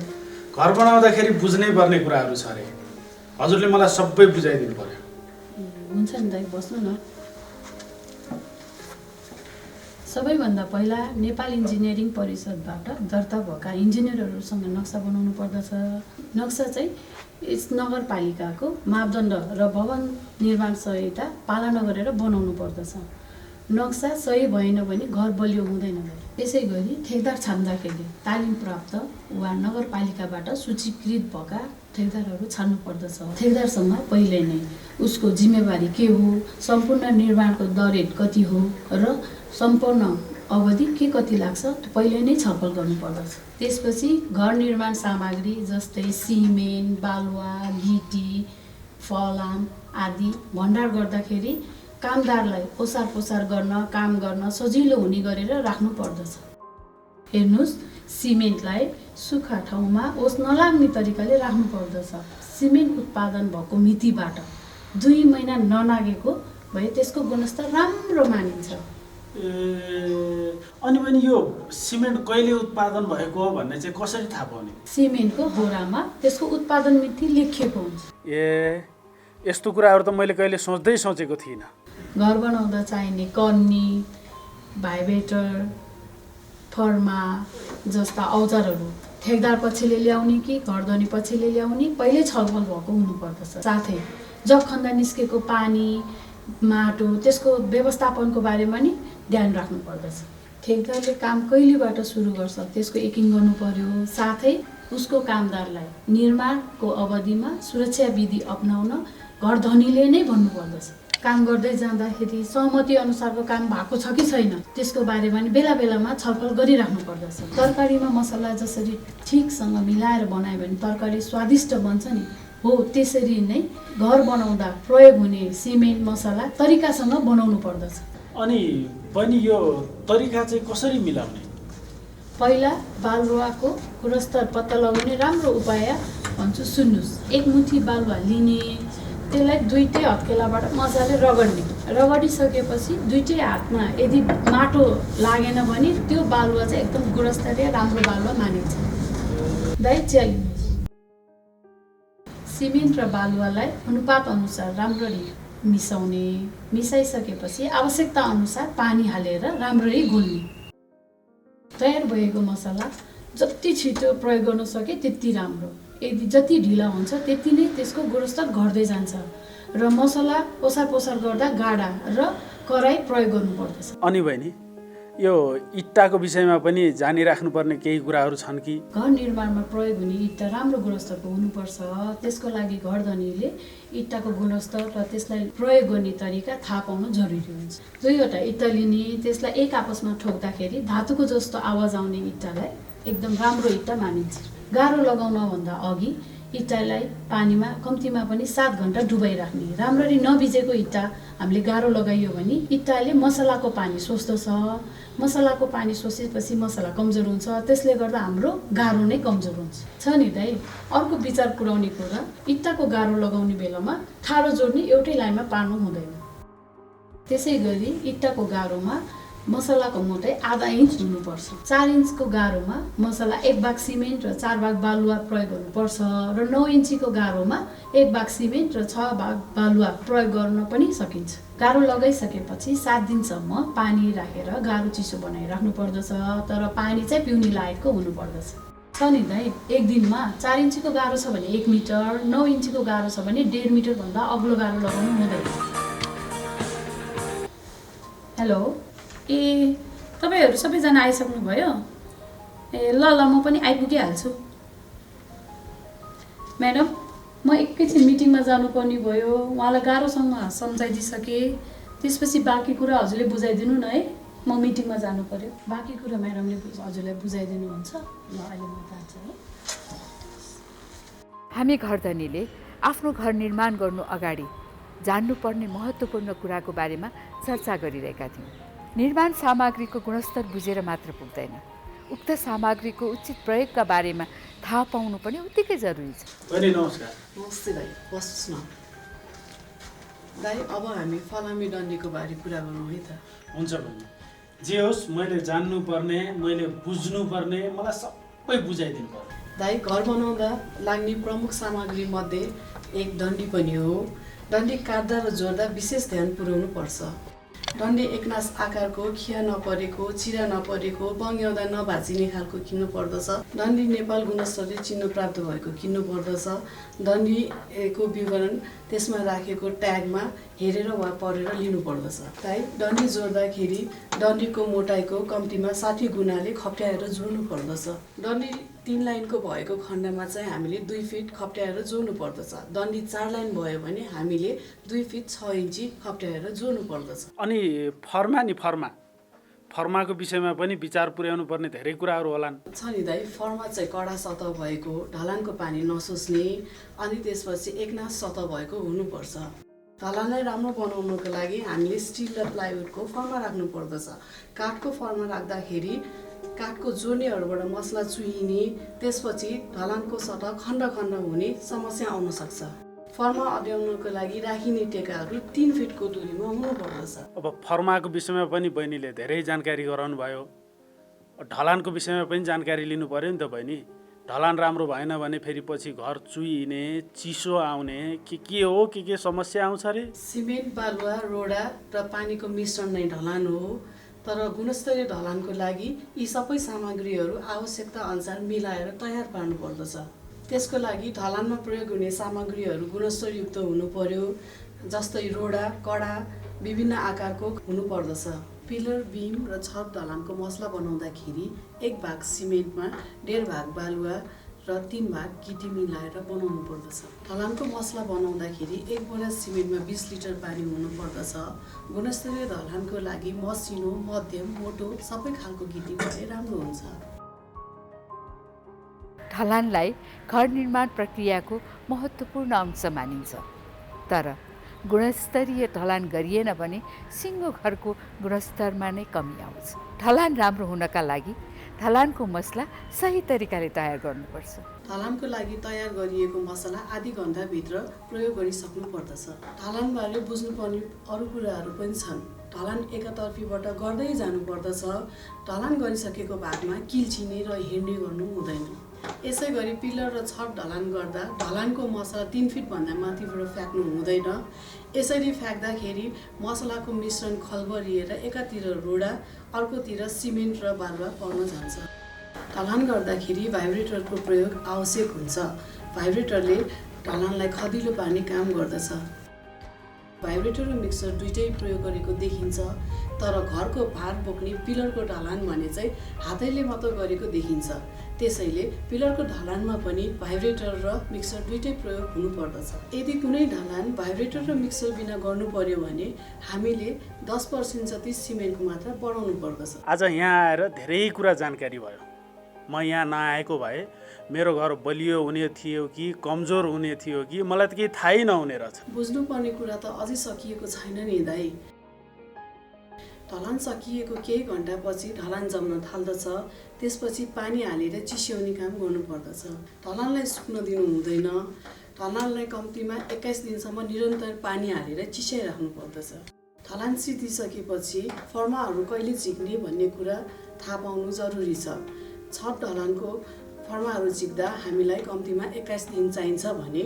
Q: घर बनाउँदाखेरि बुझ्नै पर्ने कुराहरू छ अरे, हजुरले मलाई सबै बुझाइदिनु पर्यो।
R: हुन्छ नि दाइ, बस्नु न। सबैभन्दा पहिला नेपाल इन्जिनियरिङ परिषदबाट दर्ता भएका इन्जिनियरहरूसँग नक्सा बनाउनु पर्दछ। नक्सा चाहिँ यस नगरपालिकाको मापदण्ड र भवन निर्माण संहिता पालना गरेर बनाउनु पर्दछ। नक्सा सही भएन भने घर बलियो हुँदैन। त्यसै गरी ठेकदार छान्दाखेरि तालिम प्राप्त वा नगरपालिकाबाट सूचीकृत भएका ठेकदारहरू छान्नु पर्दछ। ठेकदारसँग पहिले नै उसको जिम्मेवारी के हो, सम्पूर्ण निर्माणको दर कति हो र सम्पूर्ण अवधि के कति लाग्छ त्यो पहिले नै छलफल गर्नुपर्दछ। त्यसपछि घर निर्माण सामग्री जस्तै सिमेन्ट, बालुवा, गिटी, फलाम आदि भण्डार गर्दाखेरि कामदारलाई ओसार पोसार गर्न, काम गर्न सजिलो हुने गरेर राख्नु पर्दछ। हेर्नुहोस्, सिमेन्टलाई सुक्खा ठाउँमा ओस नलाग्ने तरिकाले राख्नु पर्दछ। सिमेन्ट उत्पादन भएको मितिबाट 2 महिना ननागेको भए त्यसको गुणस्तर राम्रो मानिन्छ।
Q: अनि पनि यो सिमेन्ट कहिले उत्पादन भएको हो भन्ने चाहिँ कसरी थाहा पाउने?
R: सिमेन्टको बोरामा त्यसको उत्पादन मिति लेखिएको हुन्छ।
Q: यस्तो कुराहरू त मैले कहिले सोचेको थिइनँ।
R: घर बनाउँदा चाहिने कर्नी, भाइब्रेटर, फर्मा जस्ता औजारहरू ठेकदार पक्षले ल्याउने कि घरधनी पक्षले ल्याउने पहिले छलफल भएको हुनुपर्दछ। साथै जग खन्दा निस्केको पानी, माटो त्यसको व्यवस्थापनको बारेमा नि ध्यान राख्नु पर्दछ। ठेकदारले काम कहिलेबाट सुरु गर्छ त्यसको एकिङ गर्नु पर्यो। साथै उसको कामदारलाई निर्माणको अवधिमा सुरक्षा विधि अपनाउन घरधनीले नै भन्नुपर्दछ। काम गर्दै जाँदाखेरि सहमति अनुसारको काम भएको छ कि छैन त्यसको बारेमा नि बेला बेलामा छलफल गरिराख्नु पर्दछ। तरकारीमा मसला जसरी ठिकसँग मिलाएर बनायो भने तरकारी स्वादिष्ट बन्छ नि, हो त्यसरी नै घर बनाउँदा प्रयोग हुने सिमेन्ट मसला तरिकासँग बनाउनु पर्दछ।
Q: अनि बहिनी यो तरिका चाहिँ कसरी मिलाउने?
R: पहिला बालुवाको गुणस्तर पत्ता लगाउने राम्रो उपाय भन्छु, सुन्नुहोस्। 1 मुठी बालुवा लिने, त्यसलाई 2 हत्केलाबाट मजाले रगडिसकेपछि 2 हातमा यदि माटो लागेन भने त्यो बालुवा चाहिँ एकदम गुणस्तरीय राम्रो बालुवा मानिन्छ। दाइ च्यालिनुहोस्। सिमेन्ट र बालुवालाई अनुपात अनुसार राम्ररी मिसाउने, मिसाइसकेपछि आवश्यकता अनुसार पानी हालेर राम्ररी घोल्ने। तयार भएको मसला जति छिटो प्रयोग गर्न सके त्यति राम्रो। यदि जति ढिला हुन्छ त्यति नै त्यसको गुणस्तर घट्दै जान्छ र मसला ओसार पोसार गर्दा गाडा र कराई प्रयोग गर्नुपर्दछ।
Q: अनि बहिनी यो इट्टाको विषयमा पनि जानिराख्नुपर्ने केही कुराहरू छन् कि?
R: घर निर्माणमा प्रयोग हुने इट्टा राम्रो गुणस्तरको हुनुपर्छ। त्यसको लागि घरधनीले इट्टाको गुणस्तर र त्यसलाई प्रयोग गर्ने तरिका थाहा पाउनु जरुरी हुन्छ। 2वटा इट्टा लिने, त्यसलाई एक आपसमा ठोक्दाखेरि धातुको जस्तो आवाज आउने इट्टालाई एकदम राम्रो इट्टा मानिन्छ। गाह्रो लगाउनभन्दा अघि इट्टालाई पानीमा कम्तीमा पनि 7 घण्टा डुबाइराख्ने। राम्ररी नभिजेको इट्टा हामीले गाह्रो लगाइयो भने इट्टाले मसलाको पानी सोच्दछ। मसलाको पानी सोचेपछि मसला कमजोर हुन्छ, त्यसले गर्दा हाम्रो गाह्रो नै कमजोर हुन्छ। छ नि दाइ, अर्को विचार पुर्याउने कुरा, इट्टाको गाह्रो लगाउने बेलामा ठाडो जोड्ने एउटै लाइनमा पार्नु हुँदैन। त्यसै गरी इट्टाको गाह्रोमा मसलाको मोटाइ आधा इंच हुनुपर्छ। 4 इन्चको गाह्रोमा मसला 1 भाग सिमेन्ट र 4 भाग बालुवा प्रयोग गर्नुपर्छ र 9 इन्चीको गाह्रोमा 1 भाग सिमेन्ट र 6 भाग बालुवा प्रयोग गर्न पनि सकिन्छ। गाह्रो लगाइसकेपछि 7 दिनसम्म पानी राखेर गाह्रो चिसो बनाइराख्नु पर्दछ, तर पानी चाहिँ पिउने लायकको हुनुपर्दछ। छ नि दाइ, 1 दिनमा 4 इन्चीको गाह्रो छ भने 1 मिटर, 9 इन्चीको गाह्रो छ भने 1.5 मिटर भन्दा अग्लो गाह्रो लगाउनु हुँदैन। हेलो, तपाईहरु सबैजना आइसक्नु भयो? ल म पनि आइपुगिहाल्छु। म्याडम, म एकैछिन मिटिङमा जानुपर्ने भयो। उहाँलाई गाह्रोसँग सम्झाइदिसके, त्यसपछि बाँकी कुरा हजुरले बुझाइदिनु न है। म मिटिङमा जानु पर्यो। बाँकी कुरा म्याडमले हजुरलाई बुझाइदिनुहुन्छ। ल अहिले म जान्छु है।
A: हामी घरधनीले आफ्नो घर निर्माण गर्नु अगाडि जान्नुपर्ने महत्त्वपूर्ण कुराको बारेमा चर्चा गरिरहेका थियौँ। निर्माण सामग्रीको गुणस्तर बुझेर मात्र पुग्दैन, उक्त सामग्रीको उचित प्रयोगका बारेमा थाहा पाउनु पनि उत्तिकै जरुरी छ।
Q: नमस्कार।
S: नमस्ते दाइ, बस्नुहोस् न। दाइ, अब हामी फलामी डन्डीको बारे कुरा गरौँ है त।
Q: हुन्छ बहिनी, जे होस् मैले जान्नुपर्ने, मैले बुझ्नुपर्ने, मलाई सबै बुझाइदिनु पर्यो।
S: दाइ, घर बनाउँदा लाग्ने प्रमुख सामग्री मध्ये एक डन्डी पनि हो। डन्डी काट्दा र जोड्दा विशेष ध्यान पुर्याउनु पर्छ। डन्डी एकनास आकारको, खिया नपरेको, चिरा नपरेको, बङ्ग्याउँदा नभाँचिने खालको किन्नु पर्दछ। डन्डी नेपाल गुणस्तरले चिन्ह प्राप्त भएको किन्नु पर्दछ। डन्डीको विवरण त्यसमा राखेको ट्यागमा हेरेर वा पढेर लिनु पर्दछ। ताई, डन्डी जोड्दाखेरि डन्डीको मोटाइको कम्तीमा 60 गुणाले खप्ट्याएर जोड्नु पर्दछ। डन्डी 3 लाइनको भएको खण्डमा चाहिँ हामीले 2 फिट खप्ट्याएर जोड्नु पर्दछ। डन्डी 4 लाइन भयो भने हामीले 2 फिट 6 इन्ची खप्ट्याएर जोड्नु पर्दछ।
Q: अनि फर्मा नि, फर्मा फर्माको विषयमा पनि विचार पुर्याउनु पर्ने धेरै कुराहरू होलान्।
S: छ नि दाइ, फर्मा चाहिँ कडा सतह भएको, ढलानको पानी नसोच्ने, अनि त्यसपछि एकनास सतह भएको हुनुपर्छ। ढलानलाई राम्रो बनाउनको लागि हामीले स्टिल र प्लाइवुडको फर्मा राख्नु पर्दछ। काठको फर्मा राख्दाखेरि काठको जोड्नेहरूबाट मसला चुहिने, त्यसपछि ढलानको सतह खण्ड खण्ड हुने समस्या आउन सक्छ। फर्मा अड्याउनको लागि राखिने टेकाहरू 3 फिटको दूरीमा हुनुपर्दछ।
Q: अब फर्माको विषयमा पनि बहिनीले धेरै जानकारी गराउनु भयो, ढलानको विषयमा पनि जानकारी लिनु पर्यो नि त बहिनी। ढलान राम्रो भएन भने फेरि पछि घर चुहिने, चिसो आउने, के हो के समस्या आउँछ अरे?
S: सिमेन्ट, बालुवा, रोडा र पानीको मिश्रण नै ढलान हो। तर गुणस्तरीय ढलानको लागि यी सबै सामग्रीहरू आवश्यकता अनुसार मिलाएर तयार पार्नु पर्दछ। त्यसको लागि ढलानमा प्रयोग हुने सामग्रीहरू गुणस्तरयुक्त हुनु पर्यो, जस्तै रोडा, कडा, विभिन्न आकारको हुनुपर्दछ। पिलर, बिम र छत ढलानको मसला बनाउँदाखेरि 1 भाग सिमेन्टमा 1.5 भाग बालुवा र 3 भाग गिटी मिलाएर बनाउनु पर्दछ। ढलानको मसला बनाउँदाखेरि 1 बोरा सिमेन्टमा 20 लिटर पानी हुनुपर्दछ। गुणस्तरीय ढलानको लागि मसिनो, मध्यम, मोटो सबै खालको गिटी भए राम्रो हुन्छ।
A: ढलानलाई घर निर्माण प्रक्रियाको महत्त्वपूर्ण अंश मानिन्छ। तर गुणस्तरीय ढलान गरिएन भने सिङ्गो घरको गुणस्तरमा नै कमी आउँछ। ढलान राम्रो हुनका लागि ढलानको मसला सही तरिकाले तयार गर्नुपर्छ।
S: ढलानको लागि तयार गरिएको मसला आधी घन्टाभित्र प्रयोग गरिसक्नु पर्दछ। ढलानबारे बुझ्नुपर्ने अरू कुराहरू पनि छन्। ढलान एकातर्फीबाट गर्दै जानुपर्दछ। ढलान गरिसकेको भागमा किल्चिने र हिँड्ने गर्नु हुँदैन। यसै गरी पिलर र छत ढलान गर्दा ढलानको मसला 3 फिटभन्दा माथिबाट फ्याँक्नु हुँदैन। यसरी फ्याँक्दाखेरि मसलाको मिश्रण खलबलिएर एकातिर रोडा, अर्कोतिर सिमेन्ट र बालुवा पर्न जान्छ। ढलान गर्दाखेरि भाइब्रेटरको प्रयोग आवश्यक हुन्छ। भाइब्रेटरले ढलानलाई खदिलो पार्ने काम गर्दछ। भाइब्रेटर र मिक्सर दुइटै प्रयोग गरेको देखिन्छ। तर घरको भार बोक्ने पिलरको ढलान भने चाहिँ हातैले मात्र गरेको देखिन्छ। त्यसैले पिलरको ढलानमा पनि भाइब्रेटर र मिक्सर दुइटै प्रयोग हुनुपर्दछ। यदि कुनै ढलान भाइब्रेटर र मिक्सर बिना गर्नु पर्यो भने हामीले 10% जति सिमेन्टको मात्रा बढाउनु पर्दछ।
Q: आज यहाँ आएर धेरै कुरा जानकारी भयो। म यहाँ नआएको भए मेरो घर बलियो हुने थियो कि कमजोर हुने थियो कि मलाई त केही थाहै नहुने रहेछ।
S: बुझ्नुपर्ने कुरा त अझै सकिएको छैन नि दाइ। ढलान सकिएको केही घन्टापछि ढलान जम्न थाल्दछ। त्यसपछि पानी हालेर चिस्याउने काम गर्नुपर्दछ। ढलानलाई सुक्न दिनु हुँदैन। ढलानलाई कम्तीमा 21 दिनसम्म निरन्तर पानी हालेर चिस्याइराख्नु पर्दछ। ढलान सिद्धिसकेपछि फर्माहरू कहिले झिक्ने भन्ने कुरा थाहा पाउनु जरुरी छ। छत ढलानको फर्माहरू झिक्दा हामीलाई कम्तीमा 21 दिन चाहिन्छ भने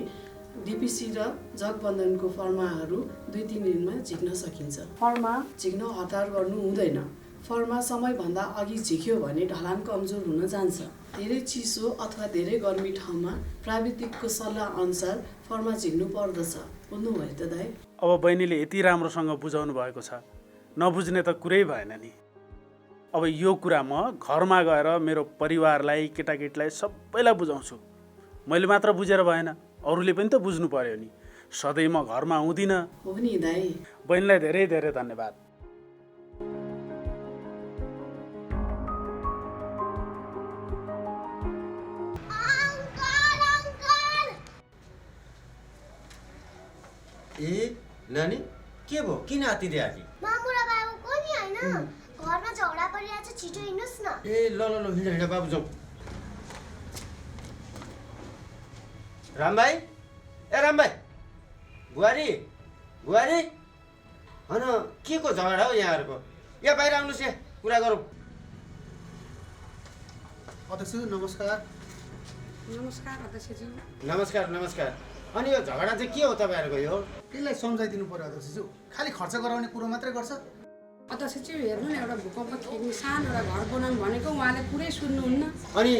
S: डिपिसी र जगबन्धनको फर्माहरू 2-3 दिनमा झिक्न सकिन्छ। फर्मा झिक्न हतार गर्नु हुँदैन। फर्मा समयभन्दा अघि झिक्यो भने ढलान कमजोर हुन जान्छ। धेरै चिसो अथवा धेरै गर्मी ठाउँमा प्राविधिकको सल्लाह अनुसार फर्मा झिक्नु पर्दछ। बुझ्नुभयो त दाइ?
Q: अब बहिनीले यति राम्रोसँग बुझाउनु भएको छ, नबुझ्ने त कुरै भएन नि। अब यो कुरा म घरमा गएर मेरो परिवारलाई, केटाकेटीलाई सबैलाई बुझाउँछु। मैले मात्र बुझेर भएन, अरूले पनि त बुझ्नु पर्यो नि। सधैँ म घरमा हुँदिनँ।
S: हो नि दाइ।
Q: बहिनीलाई धेरै धेरै धन्यवाद।
T: ए नानी, के भयो? किन हातिदिए आली?
U: मामु र बाबु कोनी हैन? घरमा झगडा परिरहेछ, छिटो हिँड्नुस् न।
T: ए ल ल ल, हिँड हिँड बाबु, जाउँ। राम भाइ, ए राम भाइ, बुहारी बुहारी, होइन के को झगडा हो यहाँहरूको? यहाँ बाहिर आउनुहोस्, यहाँ कुरा गरौँ।
V: अध्यक्ष नमस्कार।
W: नमस्कार अध्यक्षज्यू।
T: नमस्कार नमस्कार। अनि यो झगडा चाहिँ के हो तपाईँहरूको? यो
V: यसलाई सम्झाइदिनु पर्यो अध्यक्षज्यू। खालि खर्च गराउने कुरो मात्रै गर्छ।
W: अध्यक्षज्यू हेर्नु न, एउटा भूकम्प खेल्ने सानो एउटा घर बनाउनु भनेको उहाँले पुरै सुन्नुहुन्न।
T: अनि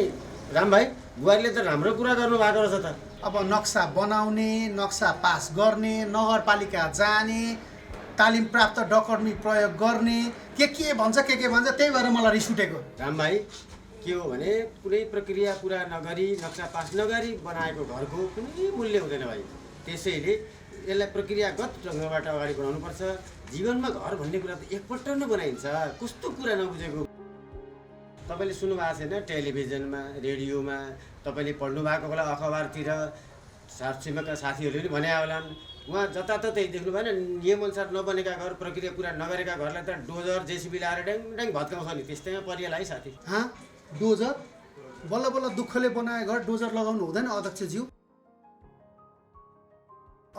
T: राम भाइ, बुहारीले त राम्रो कुरा गर्नु भएको रहेछ त।
V: अब नक्सा बनाउने, नक्सा पास गर्ने, नगरपालिका जाने, तालिम प्राप्त डकर्मी प्रयोग गर्ने, के भन्छ के भन्छ, त्यही भएर मलाई रिस उठेको।
T: राम भाइ, के हो भने कुनै प्रक्रिया पुरा नगरी, नक्सा पास नगरी बनाएको घरको कुनै मूल्य हुँदैन भाइ। त्यसैले यसलाई प्रक्रियागत ढङ्गबाट अगाडि बढाउनुपर्छ। जीवनमा घर भन्ने कुरा त एकपल्ट नै बनाइन्छ, कस्तो कुरा नबुझेको। तपाईँले सुन्नुभएको छैन टेलिभिजनमा, रेडियोमा, तपाईँले पढ्नु भएको होला अखबारतिर, छरछिमेकका साथीहरूले पनि भने होलान्, उहाँ जताततै देख्नु भएन नियमअनुसार नबनेका घर, प्रक्रिया पुरा नगरेका घरलाई त डोजर जेसिबी लाएर ड्याङ ड्याङ भत्काउँछ नि, त्यस्तैमा परिएला है साथी।
V: डोजर बल्ल बल्ल दुःखले बनाए घर डोजर लगाउनु हुँदैन अध्यक्षज्यू?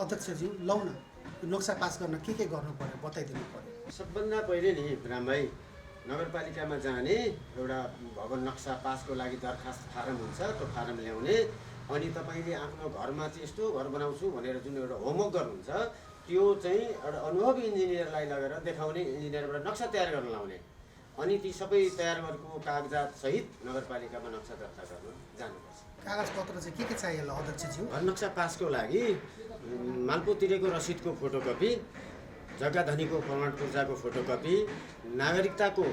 V: अध्यक्षज्यू लौ न, नक्सा पास गर्न के गर्नु पर्यो बताइदिनु पर्यो।
T: सबभन्दा पहिले नि राम भाइ, नगरपालिकामा जाने एउटा भवन नक्सा पासको लागि दरखास्त फारम हुन्छ, त्यो फारम ल्याउने, अनि तपाईँले आफ्नो घरमा चाहिँ यस्तो घर बनाउँछु भनेर जुन एउटा होमवर्क गर्नुहुन्छ त्यो चाहिँ एउटा अनुभवी इन्जिनियरलाई लगेर देखाउने, इन्जिनियरबाट नक्सा तयार गर्न लाउने, अनि ती सबै तयार गरेको कागजात सहित नगरपालिकामा नक्सा दर्ता गर्न जानुपर्छ।
V: कागजपत्र चाहिँ के चाहियो होला अध्यक्षज्यू?
T: घर नक्सा पासको लागि मालपो तिरेको रसिदको फोटोकपी, जग्गा धनीको प्रमाण पूर्जाको फोटोकपी, नागरिकताको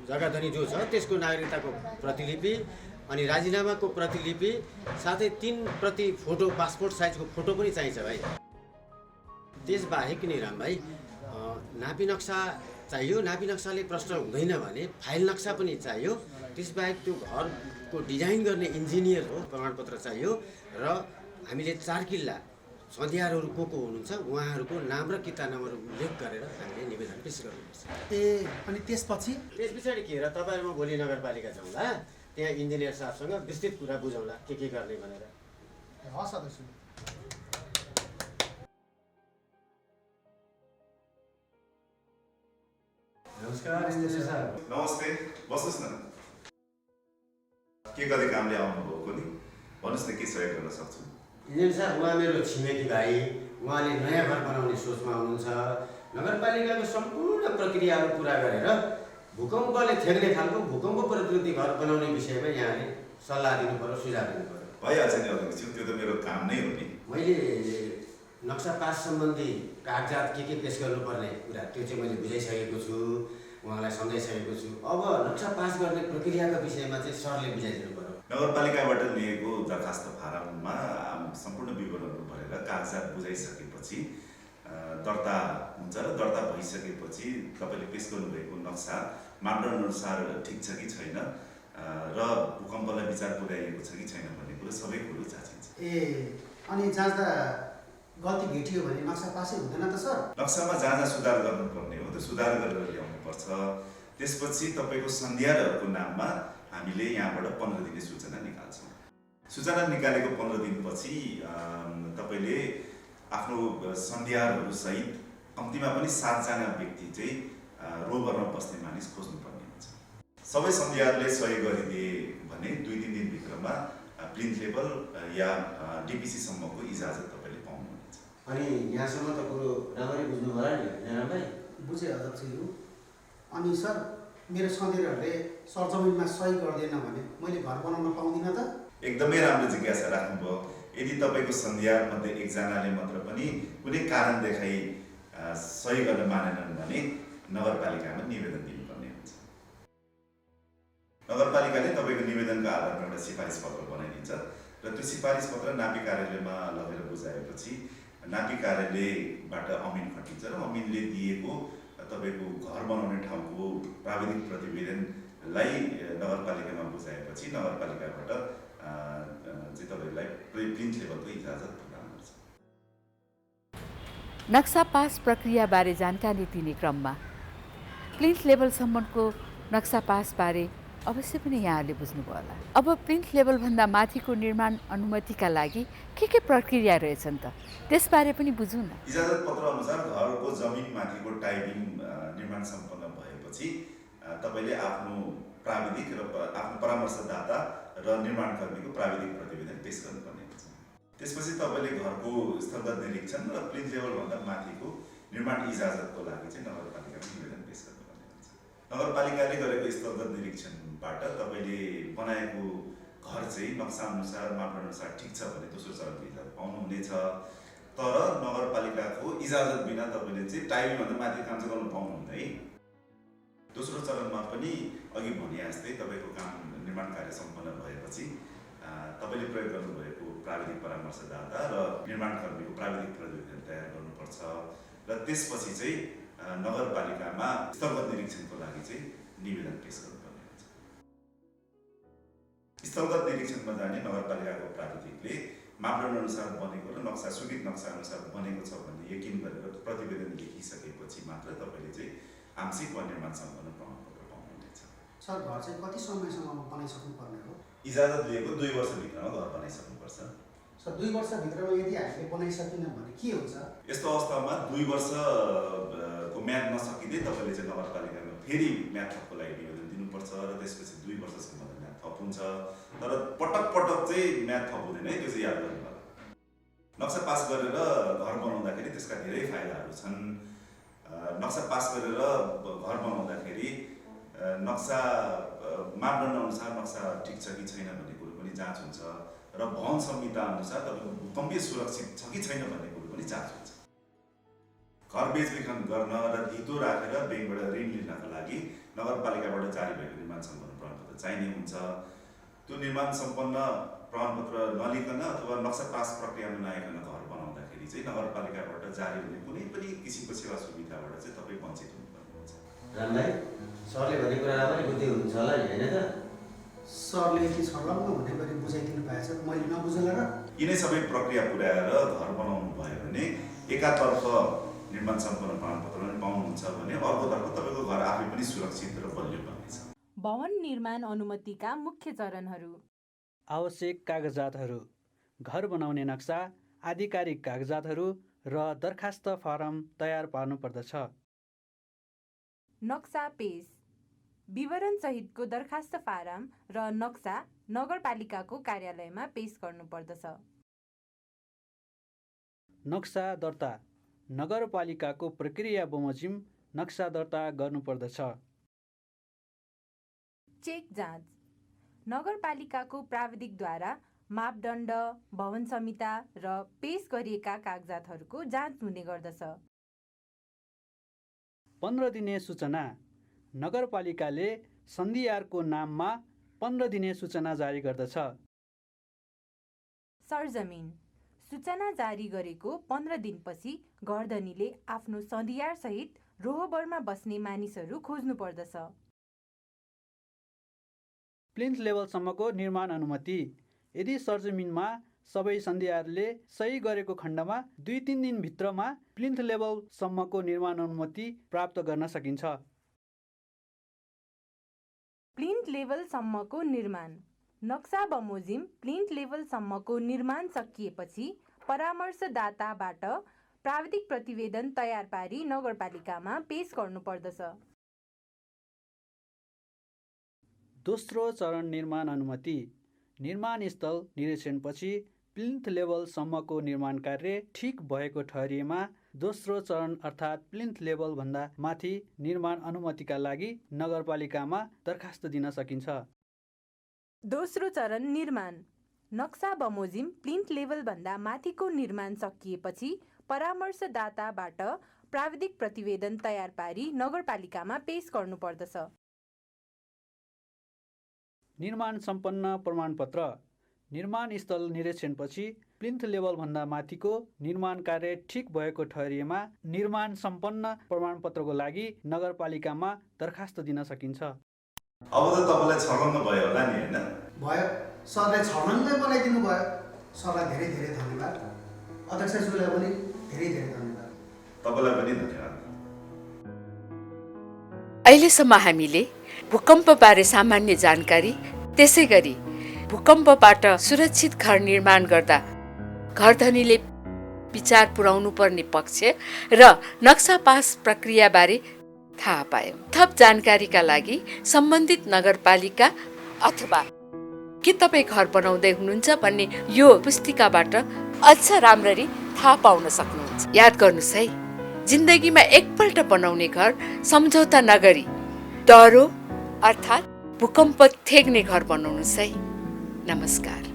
T: जग्गा धनी जो छ त्यसको नागरिकताको प्रतिलिपि, अनि राजीनामाको प्रतिलिपि, साथै 3 प्रति फोटो, पासपोर्ट साइजको फोटो पनि चाहिन्छ भाइ। त्यसबाहेक नि राम भाइ नापी नक्सा चाहियो। नापी नक्साले प्रश्न हुँदैन भने फाइल नक्सा पनि चाहियो। त्यसबाहेक त्यो घरको डिजाइन गर्ने इन्जिनियर हो प्रमाणपत्र चाहियो। र हामीले 4 किल्ला सन्ध्याहरू को हुनुहुन्छ उहाँहरूको नाम र किता नम्बर उल्लेख गरेर हामीले निवेदन पेश गर्नुपर्छ।
V: अनि त्यस पछाडि
T: के र तपाईँहरूमा भोलि नगरपालिका जाउँला, त्यहाँ इन्जिनियर साहबसँग विस्तृत कुरा बुझौँला के गर्ने भनेर।
V: हस् अध्यक्ष।
B: नमस्कार इन्जिनियर साहब। नमस्ते, बस्नुहोस् न। के कति कामले आउनुभएको नि, भन्नुहोस् न के सहयोग गर्न सक्छु।
T: इन्जिनियर साहब, उहाँ मेरो छिमेकी भाइ, उहाँले नयाँ घर बनाउने सोचमा हुनुहुन्छ। नगरपालिकाको सम्पूर्ण प्रक्रियाहरू पुरा गरेर भूकम्पले थेग्ने खालको भूकम्प प्रतिरोधी घर बनाउने विषयमा यहाँले सल्लाह दिनु पर्यो, सुझाव दिनु पर्यो।
B: भइहाल्छ नि अध्यक्ष, त्यो त मेरो काम नै हो नि।
T: मैले नक्सा पास सम्बन्धी कागजात के पेश गर्नुपर्ने कुरा त्यो चाहिँ मैले बुझाइसकेको छु, उहाँलाई सम्झाइसकेको छु। अब नक्सा पास गर्ने प्रक्रियाको विषयमा चाहिँ सरले बुझाइदिनु पर्यो।
B: नगरपालिकाबाट लिएको दरखास्त फारममा सम्पूर्ण विवरणहरू भरेर कागजात बुझाइसकेपछि दर्ता हुन्छ र दर्ता भइसकेपछि तपाईँले पेश गर्नुभएको नक्सा मापदण्ड अनुसार ठिक छ कि छैन र भूकम्पलाई विचार पुर्याइएको छ कि छैन भन्ने कुरो सबै कुरो जाँचिन्छ।
V: अनि जाँच्दा गल्ती भेटियो भने नक्सा पासै हुँदैन त सर?
B: नक्सामा जहाँ सुधार गर्नुपर्ने हो त्यो सुधार गरेर ल्याउनुपर्छ। त्यसपछि तपाईँको सन्ध्याहरूको नाममा हामीले यहाँबाट 15 दिने सूचना निकाल्छौँ। सूचना निकालेको 15 दिनपछि तपाईँले आफ्नो सन्ध्याहरू सहित कम्तीमा पनि 7 जना व्यक्ति चाहिँ रोबरमा बस्ने मानिस खोज्नुपर्ने हुन्छ। सबै सन्ध्याहरूले सहयोग गरिदिए भने 2-3 दिनभित्रमा प्लिन्थ लेभल या डिपिसीसम्मको इजाजत तपाईँले पाउनुहुन्छ।
T: अनि यहाँसम्म त कुरो राम्ररी बुझ्नु होला नि रामभाइ?
V: बुझे अध्यक्षज्यू। अनि सर, मेरो सन्ध्याहरूले सरजमिनमा सही गर्दैन भने मैले घर बनाउन पाउँदिनँ त?
B: एकदमै राम्रो जिज्ञासा राख्नुभयो। यदि तपाईँको सन्ध्यामध्ये एकजनाले मात्र पनि कुनै कारण देखाइ सही गर्न मानेनन् भने नगरपालिकामा निवेदन दिनुपर्ने हुन्छ। नगरपालिकाले तपाईँको निवेदनको आधारमा एउटा सिफारिस पत्र बनाइदिन्छ र त्यो सिफारिस पत्र नापी कार्यालयमा लगेर बुझाएपछि नापी कार्यालयबाट अमिन खटिन्छ र अमिनले दिएको तपाईँको घर बनाउने ठाउँको प्राविधिक प्रतिवेदनलाई नगरपालिकामा बुझाएपछि नगरपालिकाबाट चाहिँ तपाईँलाई प्लिन्थ लेभलको इजाजत प्रदान गर्छ।
A: नक्सा पास प्रक्रियाबारे जानकारी दिने क्रममा प्लिन्थ लेभलसम्मको नक्सा पासबारे अवश्य पनि यहाँहरूले बुझ्नुभयो होला। अब प्लिन्थ लेभलभन्दा माथिको निर्माण अनुमतिका लागि के प्रक्रिया रहेछन् त, त्यसबारे पनि बुझौँ न।
B: इजाजत पत्र अनुसार घरको जमिन माथिको टाइबिङ निर्माण सम्पन्न भएपछि तपाईँले आफ्नो प्राविधिक र आफ्नो परामर्शदाता र निर्माणकर्मीको प्राविधिक प्रतिवेदन पेश गर्नुपर्ने हुन्छ। त्यसपछि तपाईँले घरको स्थलगत निरीक्षण र प्लिन्थ लेभलभन्दा माथिको निर्माण इजाजतको लागि चाहिँ नगरपालिकामा निवेदन पेश गर्नुपर्ने हुन्छ। नगरपालिकाले गरेको स्थलगत निरीक्षणबाट तपाईँले बनाएको घर चाहिँ नक्सा अनुसार मापदण्ड अनुसार ठिक छ भने दोस्रो चरणको इजाजत पाउनुहुनेछ। तर नगरपालिकाको इजाजत बिना तपाईँले चाहिँ टाइबिङभन्दा माथि काम चाहिँ गर्नु पाउनुहुन्न है। दोस्रो चरणमा पनि अघि भने जस्तै तपाईँको काम निर्माण कार्य सम्पन्न भएपछि तपाईँले प्रयोग गर्नुभएको प्राविधिक परामर्शदाता र निर्माणकर्मीको प्राविधिक प्रतिवेदन तयार गर्नुपर्छ र त्यसपछि चाहिँ नगरपालिकामा स्थलगत निरीक्षणको लागि चाहिँ निवेदन पेश गर्नुपर्ने हुन्छ। स्थलगत निरीक्षणमा जाने नगरपालिकाको प्राविधिकले मापदण्ड अनुसार बनेको र नक्सा स्वीकृत नक्सा अनुसार बनेको छ भन्ने यकिन गरेर प्रतिवेदन लेखिसकेपछि मात्र तपाईँले चाहिँ आंशिक वा निर्माण सम्पन्न प्रमाणपत्र पाउनुहुनेछ।
V: सर घर चाहिँ कति समयसम्म बनाइसक्नु पर्ने हो?
B: इजाजत लिएको 2 वर्षभित्रमा घर बनाइसक्नुपर्छ।
V: सर 2 वर्षभित्रमा यदि हामीले बनाइसकेन भने के हुन्छ?
B: यस्तो अवस्थामा 2 वर्षको म्याद नसकिँदै तपाईँले चाहिँ नगरपालिकामा फेरि म्याद थपको लागि निवेदन दिनुपर्छ र त्यसपछि 2 वर्षसम्म म्याद थप हुन्छ। तर पटक पटक चाहिँ म्याद थप हुँदैन है, त्यो चाहिँ याद गर्नु होला। नक्सा पास गरेर घर बनाउँदाखेरि त्यसका धेरै फाइदाहरू छन्। नक्सा पास गरेर घर बनाउँदाखेरि नक्सा मापदण्ड अनुसार नक्सा ठिक छ कि छैन भन्ने कुरो पनि जाँच हुन्छ र भवन संहिता अनुसार तपाईँको भूकम्पीय सुरक्षित छ कि छैन भन्ने कुरो पनि जाँच हुन्छ। घर बेचबिखन गर्न र धितो राखेर ब्याङ्कबाट ऋण लिनका लागि नगरपालिकाबाट जारी भएको निर्माण सम्पन्न प्रमाणपत्र चाहिने हुन्छ। त्यो निर्माण सम्पन्न प्रमाणपत्र नलिकन अथवा नक्सा पास प्रक्रियामा नआइकन घर बनाउँदाखेरि चाहिँ नगरपालिकाबाट जारी हुने कुनै पनि किसिमको सेवा सुविधाबाट चाहिँ तपाईँ वञ्चित हुनुपर्ने हुन्छ।
T: रामलाई सरले भने कुरा पनि बुझ्दै हुनुहुन्छ होला नि, होइन त?
V: सरले यति छर्लङ्ग हुने गरी बुझाइदिनु भएछ, मैले नबुझेर
B: यिनै सबै प्रक्रिया पुर्याएर घर बनाउनु भयो भने एकातर्फ निर्माण सम्पन्न प्रमाणपत्र पनि पाउनुहुन्छ भने अर्कोतर्फ तपाईँको घर आफै पनि सुरक्षित र बलियो बन्नेछ।
I: भवन निर्माण अनुमतिका मुख्य चरणहरू:
K: आवश्यक कागजातहरू, घर बनाउने नक्सा, आधिकारिक कागजातहरू र दरखास्त फारम तयार पार्नुपर्दछ।
I: नक्सा पेश, विवरण सहितको दरखास्त फारम र नक्सा नगरपालिकाको कार्यालयमा पेश गर्नुपर्दछ।
K: नक्सा दर्ता, नगरपालिकाको प्रक्रिया बमोजिम नक्सा दर्ता गर्नुपर्दछ।
I: चेक जाँच, नगरपालिकाको प्राविधिकद्वारा मापदण्ड, भवन संहिता र पेश गरिएका कागजातहरूको जाँच हुने गर्दछ।
K: 15 दिने सूचना, नगरपालिकाले सन्धियारको नाममा 15 दिने सूचना जारी गर्दछ।
I: सरजमिन, सूचना जारी गरेको 15 दिनपछि घरधनीले आफ्नो सन्धियार सहित रोहबरमा बस्ने मानिसहरू खोज्नु पर्दछ।
K: प्लिन्थ लेभलसम्मको निर्माण अनुमति, यदि सरजमिनमा सबै सन्धियारले सही गरेको खण्डमा 2-3 दिनभित्रमा प्लिन्थ लेभलसम्मको निर्माण अनुमति प्राप्त गर्न सकिन्छ।
I: प्लिन्थ लेभलसम्मको निर्माण, नक्सा बमोजिम प्लिन्थ लेभलसम्मको निर्माण सकिएपछि परामर्शदाताबाट प्राविधिक प्रतिवेदन तयार पारी नगरपालिकामा पेश गर्नुपर्दछ।
K: दोस्रो चरण निर्माण अनुमति, निर्माण स्थल निरीक्षणपछि प्लिन्थ लेभलसम्मको निर्माण कार्य ठिक भएको ठहरिएमा दोस्रो चरण अर्थात् प्लिन्थ लेभलभन्दा माथि निर्माण अनुमतिका लागि नगरपालिकामा दरखास्त दिन सकिन्छ।
I: दोस्रो चरण निर्माण, नक्सा बमोजिम प्लिन्थ लेभलभन्दा माथिको निर्माण सकिएपछि परामर्शदाताबाट प्राविधिक प्रतिवेदन तयार पारी नगरपालिकामा पेश गर्नुपर्दछ।
K: निर्माण सम्पन्न प्रमाणपत्र, निर्माण स्थल निरीक्षणपछि प्लिन्थ लेभलभन्दा माथिको निर्माण कार्य ठिक भएको ठहरिएमा निर्माण सम्पन्न प्रमाणपत्रको लागि नगरपालिकामा दरखास्त दिन सकिन्छ।
B: अब त तपाईँलाई छर्लङ्ग भयो होला नि, होइन?
V: भयो, सरले छर्लङ्गै बनाइदिनु भयो। सरलाई धेरै धेरै धन्यवाद। अध्यक्षज्यूलाई पनि धेरै धेरै धन्यवाद।
B: तपाईँलाई पनि धन्यवाद।
A: अहिलेसम्म हामीले भूकम्पबारे सामान्य जानकारी, त्यसै गरी भूकम्पबाट सुरक्षित घर निर्माण गर्दा घरधनीले विचार पुर्याउनु पर्ने पक्ष र नक्सा पास प्रक्रियाबारे थाहा पायौँ। थप जानकारीका लागि सम्बन्धित नगरपालिका अथवा के तपाईँ घर बनाउँदै हुनुहुन्छ भन्ने यो पुस्तिकाबाट अझ राम्ररी थाहा पाउन सक्नुहुन्छ। याद गर्नुहोस् है, जिन्दगीमा एकपल्ट बनाउने घर सम्झौता नगरी डह्रो अर्थात् भूकम्प थेग्ने घर बनाउनुहोस् है। नमस्कार।